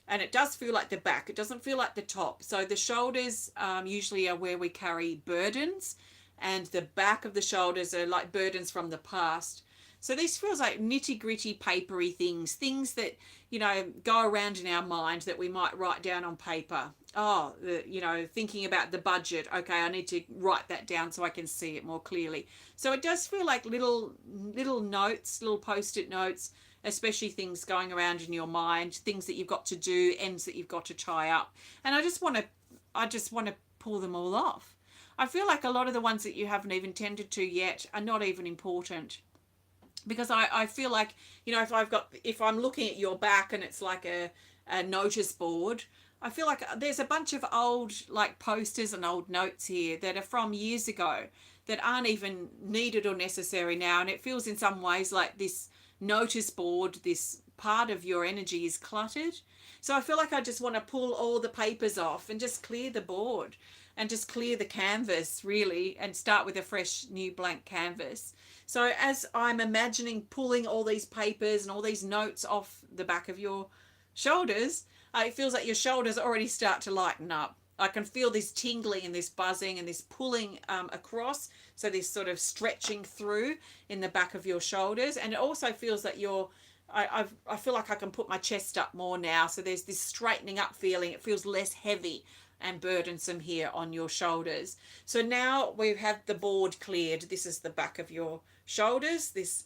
And it does feel like the back. It doesn't feel like the top. So the shoulders usually are where we carry burdens, and the back of the shoulders are like burdens from the past. So this feels like nitty-gritty papery things that, go around in our mind that we might write down on paper. Thinking about the budget. Okay, I need to write that down so I can see it more clearly. So it does feel like little notes, little post-it notes, especially things going around in your mind, things that you've got to do, ends that you've got to tie up. And I just want to pull them all off. I feel like a lot of the ones that you haven't even tended to yet are not even important. Because I feel like, if I'm looking at your back and it's like a notice board, I feel like there's a bunch of old like posters and old notes here that are from years ago that aren't even needed or necessary now. And it feels in some ways like this notice board, this part of your energy is cluttered. So I feel like I just want to pull all the papers off and just clear the board and just clear the canvas really and start with a fresh new blank canvas. So as I'm imagining pulling all these papers and all these notes off the back of your shoulders, it feels like your shoulders already start to lighten up. I can feel this tingling and this buzzing and this pulling across. So this sort of stretching through in the back of your shoulders. And it also feels that I feel like I can put my chest up more now. So there's this straightening up feeling. It feels less heavy and burdensome here on your shoulders. So now we have the board cleared. This is the back of your shoulders, this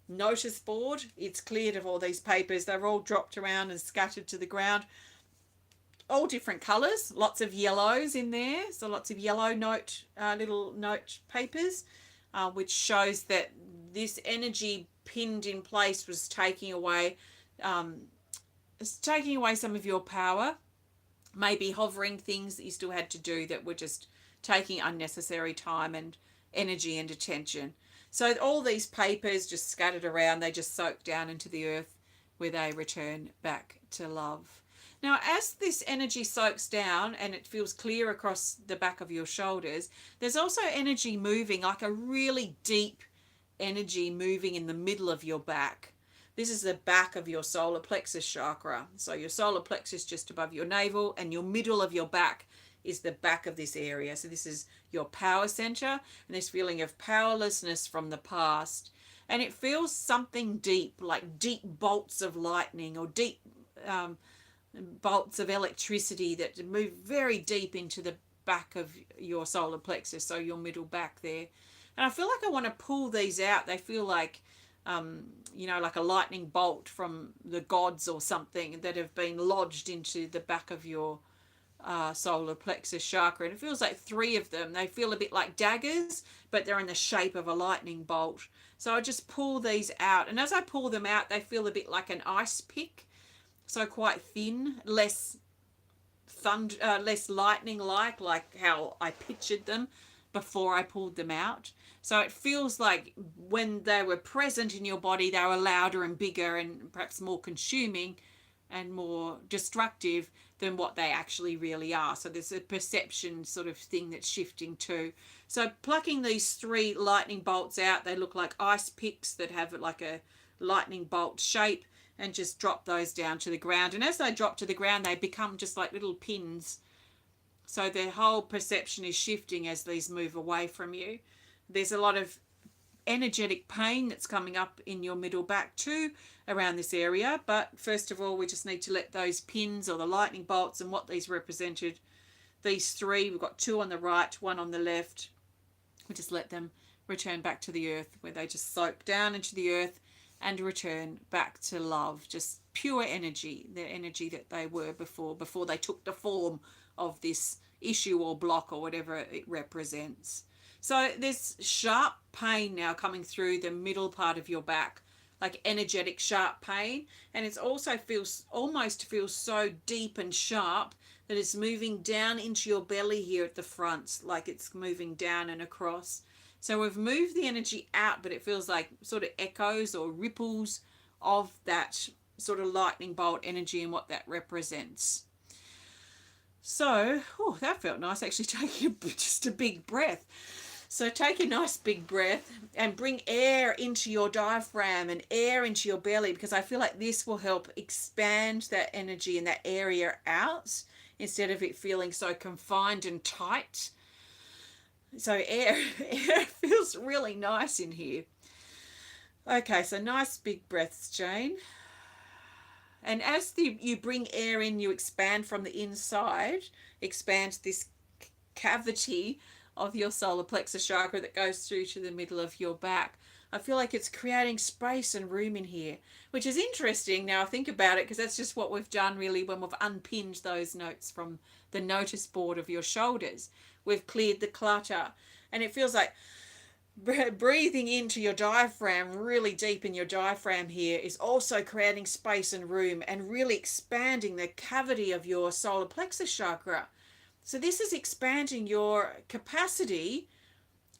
notice board. It's cleared of all these papers. They're all dropped around and scattered to the ground. All different colours, lots of yellows in there. So lots of yellow little note papers, which shows that this energy pinned in place was taking away some of your power. Maybe hovering things that you still had to do that were just taking unnecessary time and energy and attention. So all these papers just scattered around, they just soak down into the earth where they return back to love. Now, as this energy soaks down and it feels clear across the back of your shoulders, there's also energy moving, like a really deep energy moving in the middle of your back. This is the back of your solar plexus chakra. So your solar plexus just above your navel, and your middle of your back is the back of this area. So this is your power center and this feeling of powerlessness from the past. And it feels something deep, like deep bolts of lightning or deep bolts of electricity that move very deep into the back of your solar plexus, so your middle back there. And I feel like I want to pull these out. They feel like like a lightning bolt from the gods or something that have been lodged into the back of your solar plexus chakra. And it feels like 3 of them. They feel a bit like daggers, but they're in the shape of a lightning bolt. So I just pull these out. And as I pull them out, they feel a bit like an ice pick. So quite thin, less lightning-like, like how I pictured them before I pulled them out. So it feels like when they were present in your body, they were louder and bigger and perhaps more consuming and more destructive than what they actually really are. So there's a perception sort of thing that's shifting too. So plucking these 3 lightning bolts out, they look like ice picks that have like a lightning bolt shape, and just drop those down to the ground. And as they drop to the ground, they become just like little pins. So their whole perception is shifting as these move away from you. There's a lot of energetic pain that's coming up in your middle back too around this area. But first of all, we just need to let those pins or the lightning bolts and what these represented, these 3, we've got 2 on the right, 1 on the left. We just let them return back to the earth where they just soak down into the earth and return back to love, just pure energy, the energy that they were before they took the form of this issue or block or whatever it represents. So there's sharp pain now coming through the middle part of your back, like energetic sharp pain, and it also almost feels so deep and sharp that it's moving down into your belly here at the front, like it's moving down and across. So we've moved the energy out, but it feels like sort of echoes or ripples of that sort of lightning bolt energy and what that represents. So, oh, that felt nice actually, taking just a big breath. So take a nice big breath and bring air into your diaphragm and air into your belly, because I feel like this will help expand that energy and that area out instead of it feeling so confined and tight. So air feels really nice in here. Okay, so nice big breaths, Jane. And as you bring air in, you expand from the inside, expand this cavity of your solar plexus chakra that goes through to the middle of your back. I feel like it's creating space and room in here, which is interesting now I think about it, because that's just what we've done really when we've unpinned those notes from the notice board of your shoulders. We've cleared the clutter, and it feels like breathing into your diaphragm, really deep in your diaphragm here, is also creating space and room and really expanding the cavity of your solar plexus chakra. So this is expanding your capacity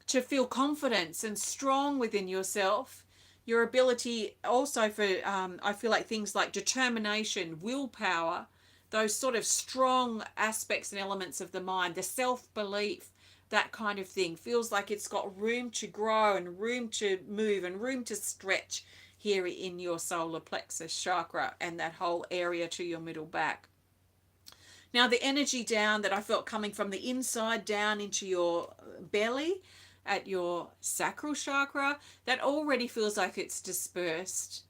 to feel confidence and strong within yourself. Your ability also for, I feel like things like determination, willpower, those sort of strong aspects and elements of the mind, the self-belief, that kind of thing, feels like it's got room to grow and room to move and room to stretch here in your solar plexus chakra and that whole area to your middle back. Now the energy down that I felt coming from the inside down into your belly at your sacral chakra, that already feels like it's dispersed,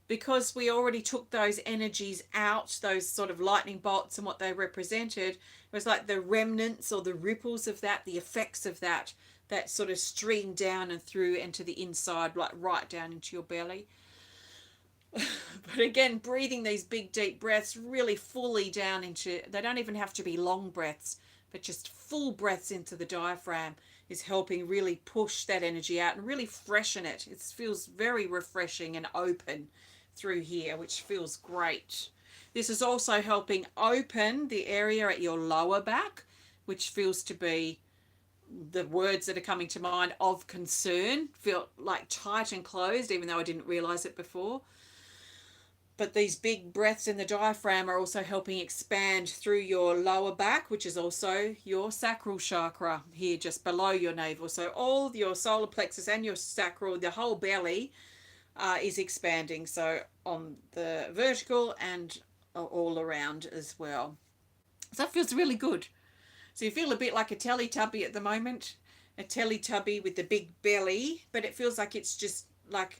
because we already took those energies out, those sort of lightning bolts and what they represented. It was like the remnants or the ripples of that, the effects of that sort of streamed down and through into the inside, like right down into your belly. But again, breathing these big deep breaths really fully down into, they don't even have to be long breaths, but just full breaths into the diaphragm is helping really push that energy out and really freshen it. It feels very refreshing and open through here, which feels great. This is also helping open the area at your lower back, which feels to be, the words that are coming to mind, of concern, feel like tight and closed, even though I didn't realize it before. But these big breaths in the diaphragm are also helping expand through your lower back, which is also your sacral chakra here just below your navel. So all your solar plexus and your sacral, the whole belly is expanding. So on the vertical and all around as well. So that feels really good. So you feel a bit like a Teletubby at the moment, a Teletubby with the big belly, but it feels like it's just like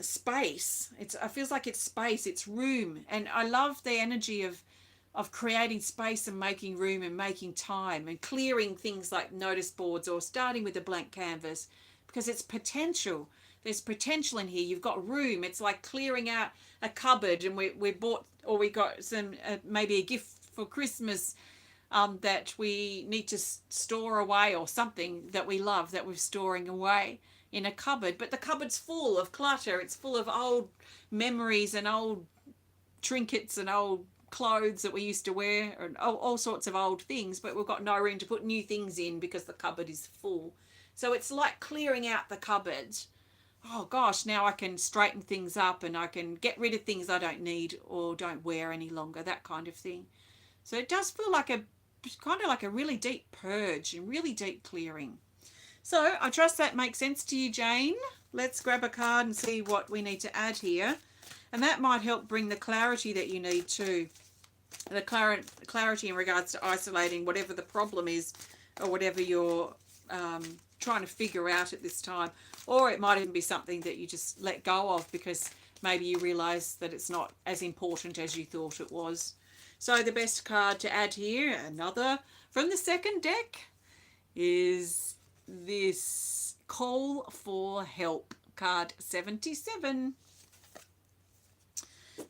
space. It feels like it's space, it's room, and I love the energy of creating space and making room and making time and clearing things like notice boards or starting with a blank canvas, because it's potential. There's potential in here. You've got room. It's like clearing out a cupboard, and we bought, or we got some maybe a gift for Christmas that we need to store away, or something that we love that we're storing away in a cupboard, but the cupboard's full of clutter. It's full of old memories and old trinkets and old clothes that we used to wear, and all sorts of old things, but we've got no room to put new things in because the cupboard is full. So it's like clearing out the cupboard. Oh gosh, now I can straighten things up and I can get rid of things I don't need or don't wear any longer, that kind of thing. So it does feel like a really deep purge and really deep clearing. So I trust that makes sense to you, Jane. Let's grab a card and see what we need to add here. And that might help bring the clarity that you need too. The clarity in regards to isolating whatever the problem is, or whatever you're trying to figure out at this time. Or it might even be something that you just let go of because maybe you realise that it's not as important as you thought it was. So the best card to add here, another from the second deck, is this Call for Help, card 77.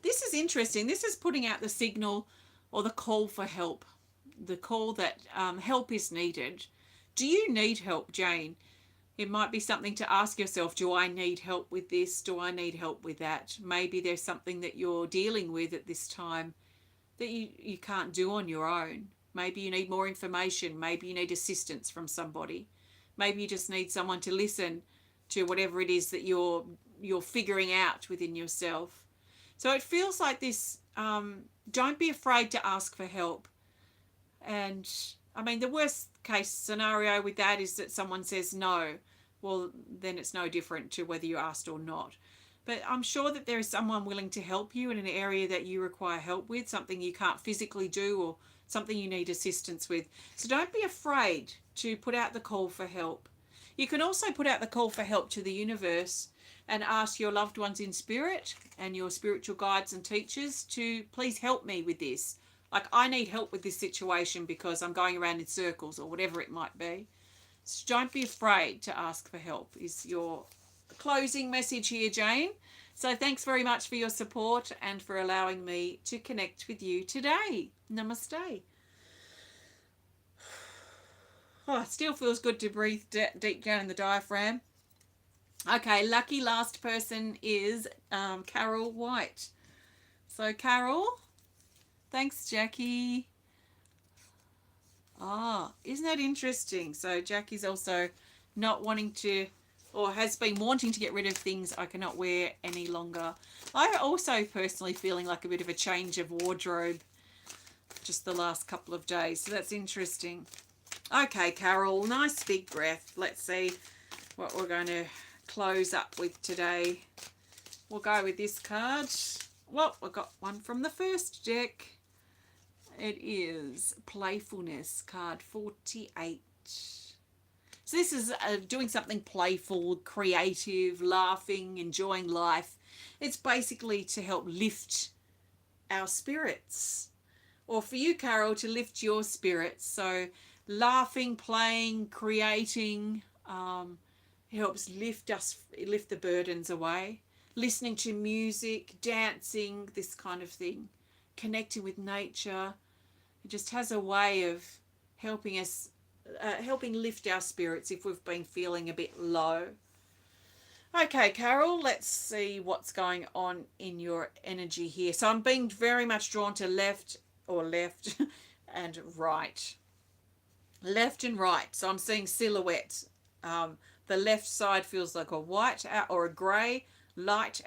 This is interesting. This is putting out the signal or the call for help. the call that help is needed. Do you need help, Jane? It might be something to ask yourself. Do I need help with this? Do I need help with that? Maybe there's something that you're dealing with at this time that you can't do on your own. Maybe you need more information. Maybe you need assistance from somebody. Maybe you just need someone to listen to whatever it is that you're figuring out within yourself. So it feels like this, don't be afraid to ask for help. And I mean, the worst case scenario with that is that someone says no. Well, then it's no different to whether you asked or not. But I'm sure that there is someone willing to help you in an area that you require help with, something you can't physically do or something you need assistance with. So don't be afraid to put out the call for help. You can also put out the call for help to the universe and ask your loved ones in spirit and your spiritual guides and teachers to please help me with this. Like, I need help with this situation because I'm going around in circles or whatever it might be. So don't be afraid to ask for help is your closing message here, Jane. So thanks very much for your support and for allowing me to connect with you today. Namaste. Oh, it still feels good to breathe deep down in the diaphragm. Okay, lucky last person is Carol White. So Carol, thanks, Jackie. Ah, isn't that interesting? So Jackie's also not wanting to, or has been wanting to get rid of things I cannot wear any longer. I also personally feeling like a bit of a change of wardrobe just the last couple of days. So that's interesting. Okay, Carol, nice big breath. Let's see what we're going to close up with today. We'll go with this card. Well, we've got one from the first deck. It is Playfulness, card 48. So this is doing something playful, creative, laughing, enjoying life. It's basically to help lift our spirits. Or for you, Carol, to lift your spirits. So laughing, playing, creating helps lift the burdens away. Listening to music, dancing, this kind of thing. Connecting with nature. It just has a way of helping us, helping lift our spirits if we've been feeling a bit low. Okay, Carol, let's see what's going on in your energy here. So I'm being very much drawn to left and right. Left and right. So I'm seeing silhouettes. The left side feels like a white or a grey light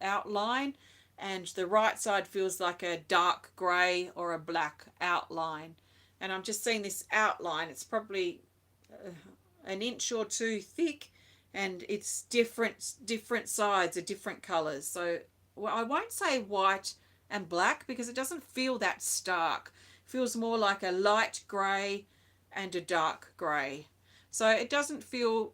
outline. And the right side feels like a dark grey or a black outline. And I'm just seeing this outline. It's probably an inch or two thick, and it's different sides are different colours. So I won't say white and black because it doesn't feel that stark. It feels more like a light grey and a dark grey. So it doesn't feel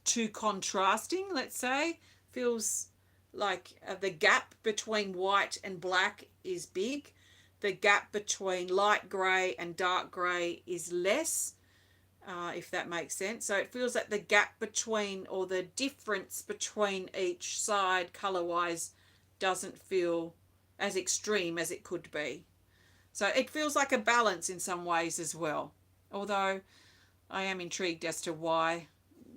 too contrasting, let's say. Feels like the gap between white and black is big. The gap between light grey and dark grey is less, if that makes sense. So it feels like the gap between, or the difference between each side colour-wise doesn't feel as extreme as it could be. So it feels like a balance in some ways as well. Although I am intrigued as to why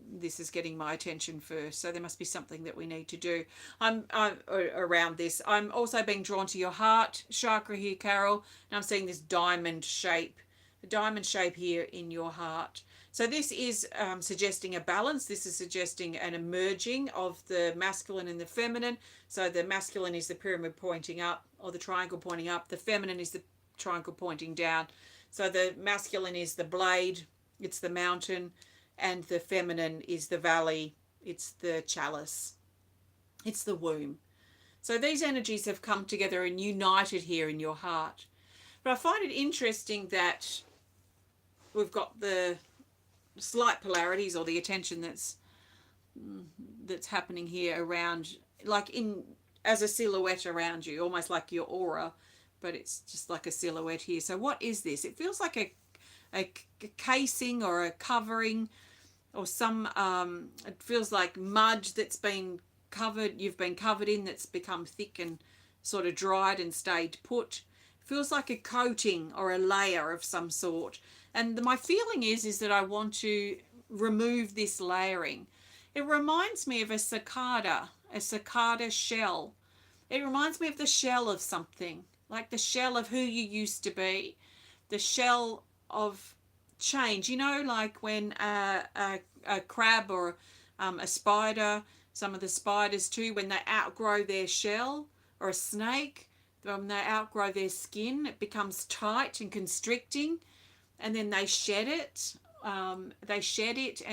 this is getting my attention first. So there must be something that we need to do. I'm around this. I'm also being drawn to your heart chakra here, Carol. And I'm seeing this diamond shape. A diamond shape here in your heart. So this is suggesting a balance. This is suggesting an emerging of the masculine and the feminine. So the masculine is the pyramid pointing up, or the triangle pointing up. The feminine is the triangle pointing down. So the masculine is the blade. It's the mountain. And the feminine is the valley. It's the chalice. It's the womb. So these energies have come together and united here in your heart. But I find it interesting that we've got the slight polarities, or the attention that's happening here around, like as a silhouette around you, almost like your aura, but it's just like a silhouette here. So what is this? It feels like a casing or a covering, or some it feels like mud that's been covered, you've been covered in, that's become thick and sort of dried and stayed put. feels like a coating or a layer of some sort. And my feeling is that I want to remove this layering. It reminds me of a cicada shell. It reminds me of the shell of something, like the shell of who you used to be, the shell of change. You know, like when a crab or a spider, some of the spiders too, when they outgrow their shell, or a snake, when they outgrow their skin, it becomes tight and constricting, and then they shed it. And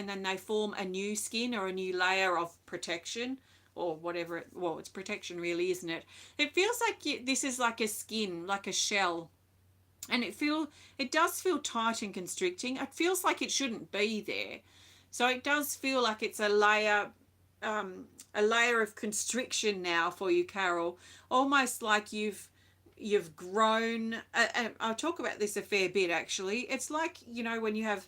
then they form a new skin or a new layer of protection or whatever. Well, it's protection really, isn't it? It feels like this is like a skin, like a shell, and it does feel tight and constricting. It feels like it shouldn't be there, so it does feel like it's a layer of constriction now for you, Carol. Almost like you've grown. I'll talk about this a fair bit actually. It's like, when you have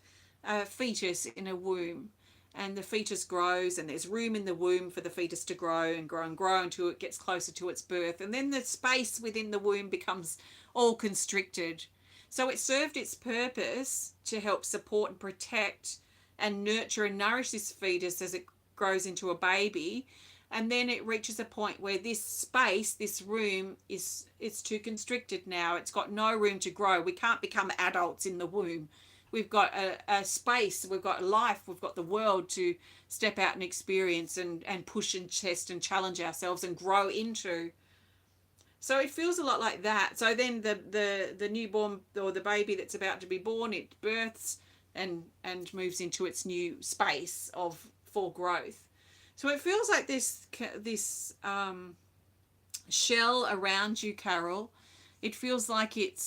a fetus in a womb, and the fetus grows, and there's room in the womb for the fetus to grow and grow and grow until it gets closer to its birth, and then the space within the womb becomes all constricted. So it served its purpose to help support and protect and nurture and nourish this fetus as it grows into a baby. And then it reaches a point where this space, this room, it's too constricted now. It's got no room to grow. We can't become adults in the womb. We've got a space, we've got life, we've got the world to step out and experience and push and test and challenge ourselves and grow into. So it feels a lot like that. So then the newborn, or the baby that's about to be born, it births and moves into its new space of full growth. So it feels like this shell around you, Carol. It feels like it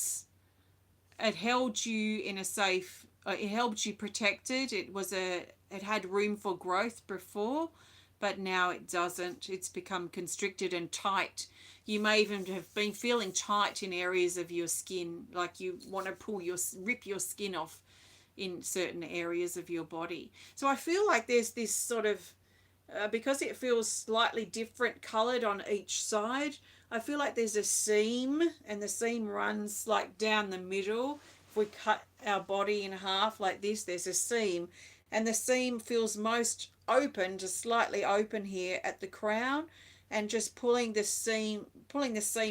held you in a safe. It held you protected. It had room for growth before, but now it doesn't. It's become constricted and tight. You may even have been feeling tight in areas of your skin, like you want to rip your skin off in certain areas of your body. So I feel like there's this sort of, because it feels slightly different coloured on each side, I feel like there's a seam, and the seam runs like down the middle. If we cut our body in half like this, there's a seam, and the seam feels most open, just slightly open here at the crown, and just pulling the seam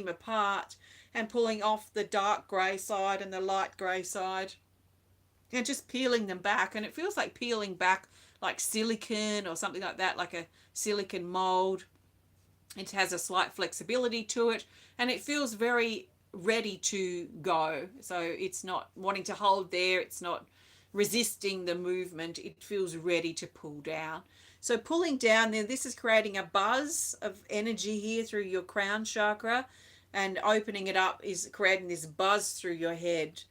apart and pulling off the dark grey side and the light grey side, and just peeling them back. And it feels like peeling back like silicone or something like that, like a silicone mold. It has a slight flexibility to it, and it feels very ready to go. So it's not wanting to hold there, it's not resisting the movement, it feels ready to pull down. So pulling down there, this is creating a buzz of energy here through your crown chakra, and opening it up is creating this buzz through your head.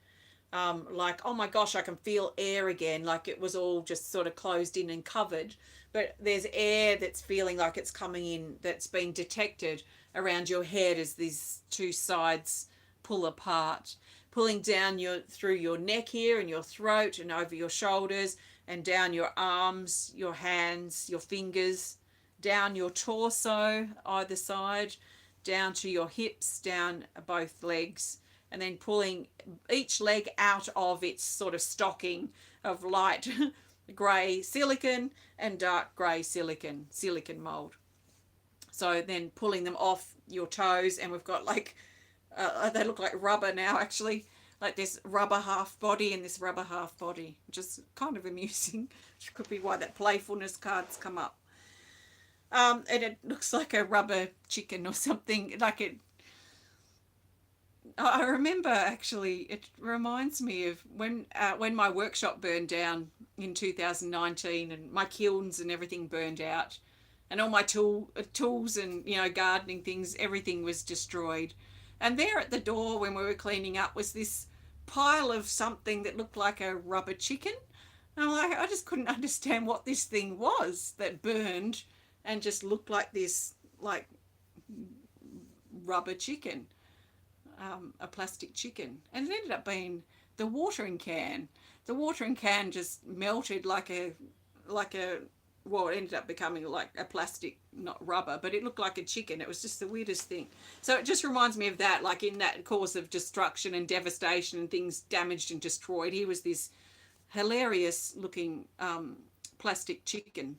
Like, oh my gosh, I can feel air again, like it was all just sort of closed in and covered, but there's air that's feeling like it's coming in, that's been detected around your head as these two sides pull apart, pulling down through your neck here and your throat and over your shoulders and down your arms, your hands, your fingers, down your torso either side, down to your hips, down both legs, and then pulling each leg out of its sort of stocking of light grey silicone and dark grey silicone mold. So then pulling them off your toes, and we've got like, they look like rubber now actually, like this rubber half body and this rubber half body, which is kind of amusing, which could be why that playfulness card's come up. And it looks like a rubber chicken or something, like it. I remember actually, it reminds me of when my workshop burned down in 2019, and my kilns and everything burned out, and all my tools and gardening things, everything was destroyed. And there at the door when we were cleaning up was this pile of something that looked like a rubber chicken. And I just couldn't understand what this thing was that burned and just looked like this, like rubber chicken. A plastic chicken, and it ended up being the watering can. The watering can just melted like a well, it ended up becoming like a plastic, not rubber, but it looked like a chicken. It was just the weirdest thing. So it just reminds me of that, like in that course of destruction and devastation and things damaged and destroyed, he was this hilarious looking plastic chicken,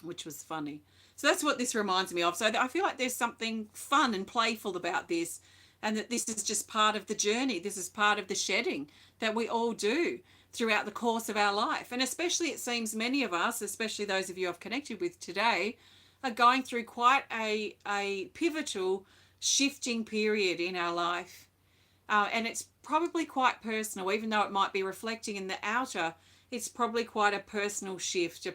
which was funny. So that's what this reminds me of. So I feel like there's something fun and playful about this, and that this is just part of the journey. This is part of the shedding that we all do throughout the course of our life. And especially, it seems many of us, especially those of you I've connected with today, are going through quite a pivotal shifting period in our life. And it's probably quite personal, even though it might be reflecting in the outer. It's probably quite a personal shift,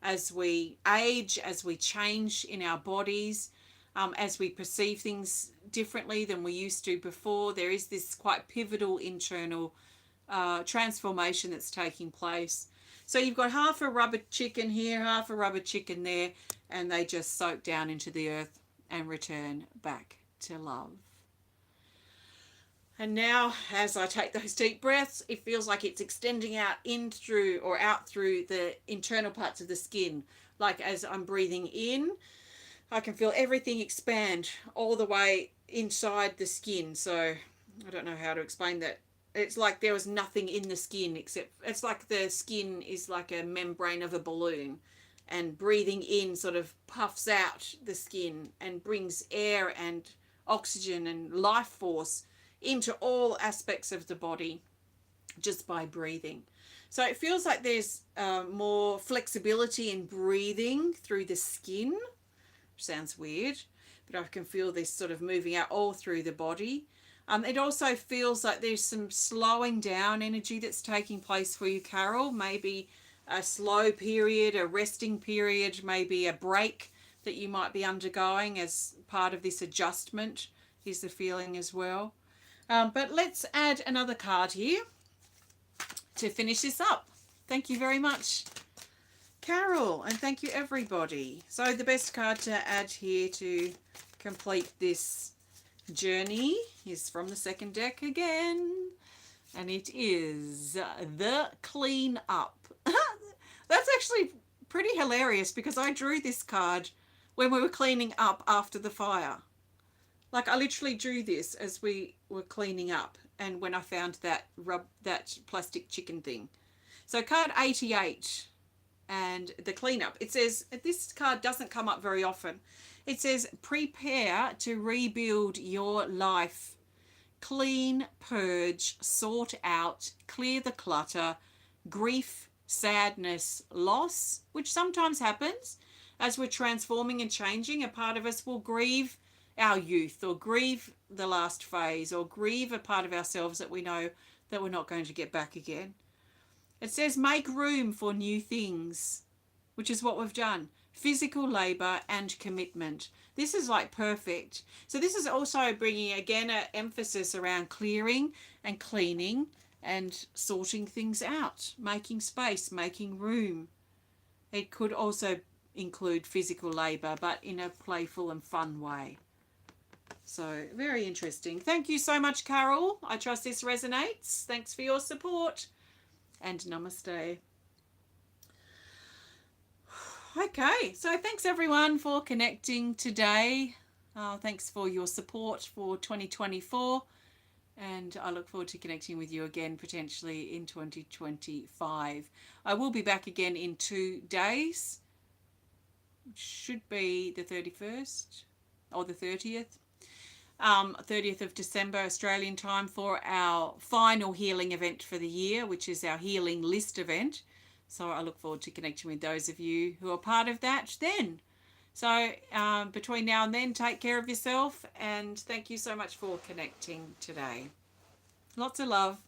as we age, as we change in our bodies, as we perceive things differently than we used to before. There is this quite pivotal internal transformation that's taking place. So you've got half a rubber chicken here, half a rubber chicken there, and they just soak down into the earth and return back to love. And now, as I take those deep breaths, it feels like it's extending out in through or out through the internal parts of the skin. Like as I'm breathing in, I can feel everything expand all the way inside the skin. So I don't know how to explain that. It's like there was nothing in the skin, except it's like the skin is like a membrane of a balloon, and breathing in sort of puffs out the skin and brings air and oxygen and life force into all aspects of the body just by breathing. So it feels like there's more flexibility in breathing through the skin, which sounds weird, but I can feel this sort of moving out all through the body. It also feels like there's some slowing down energy that's taking place for you, Carol. Maybe a slow period, a resting period, maybe a break that you might be undergoing as part of this adjustment is the feeling as well. But let's add another card here to finish this up. Thank you very much, Carol, and thank you everybody. So the best card to add here to complete this journey is from the second deck again, and it is the Clean Up. That's actually pretty hilarious because I drew this card when we were cleaning up after the fire. Like I literally drew this as we were cleaning up, and when I found that plastic chicken thing. So card 88 and the cleanup. It says, this card doesn't come up very often. It says, prepare to rebuild your life. Clean, purge, sort out, clear the clutter, grief, sadness, loss, which sometimes happens as we're transforming and changing. A part of us will grieve our youth, or grieve the last phase, or grieve a part of ourselves that we know that we're not going to get back again. It says make room for new things, which is what we've done. Physical labor and commitment. This is like perfect. So this is also bringing again an emphasis around clearing and cleaning and sorting things out, making space, making room. It could also include physical labor, but in a playful and fun way. So very interesting. Thank you so much, Carol. I trust this resonates. Thanks for your support, and namaste. Okay, so thanks everyone for connecting today. Thanks for your support for 2024, and I look forward to connecting with you again potentially in 2025. I will be back again in 2 days. Should be the 31st or the 30th. 30th of December Australian time for our final healing event for the year, which is our healing list event. So I look forward to connecting with those of you who are part of that then. So between now and then, take care of yourself, and thank you so much for connecting today. Lots of love.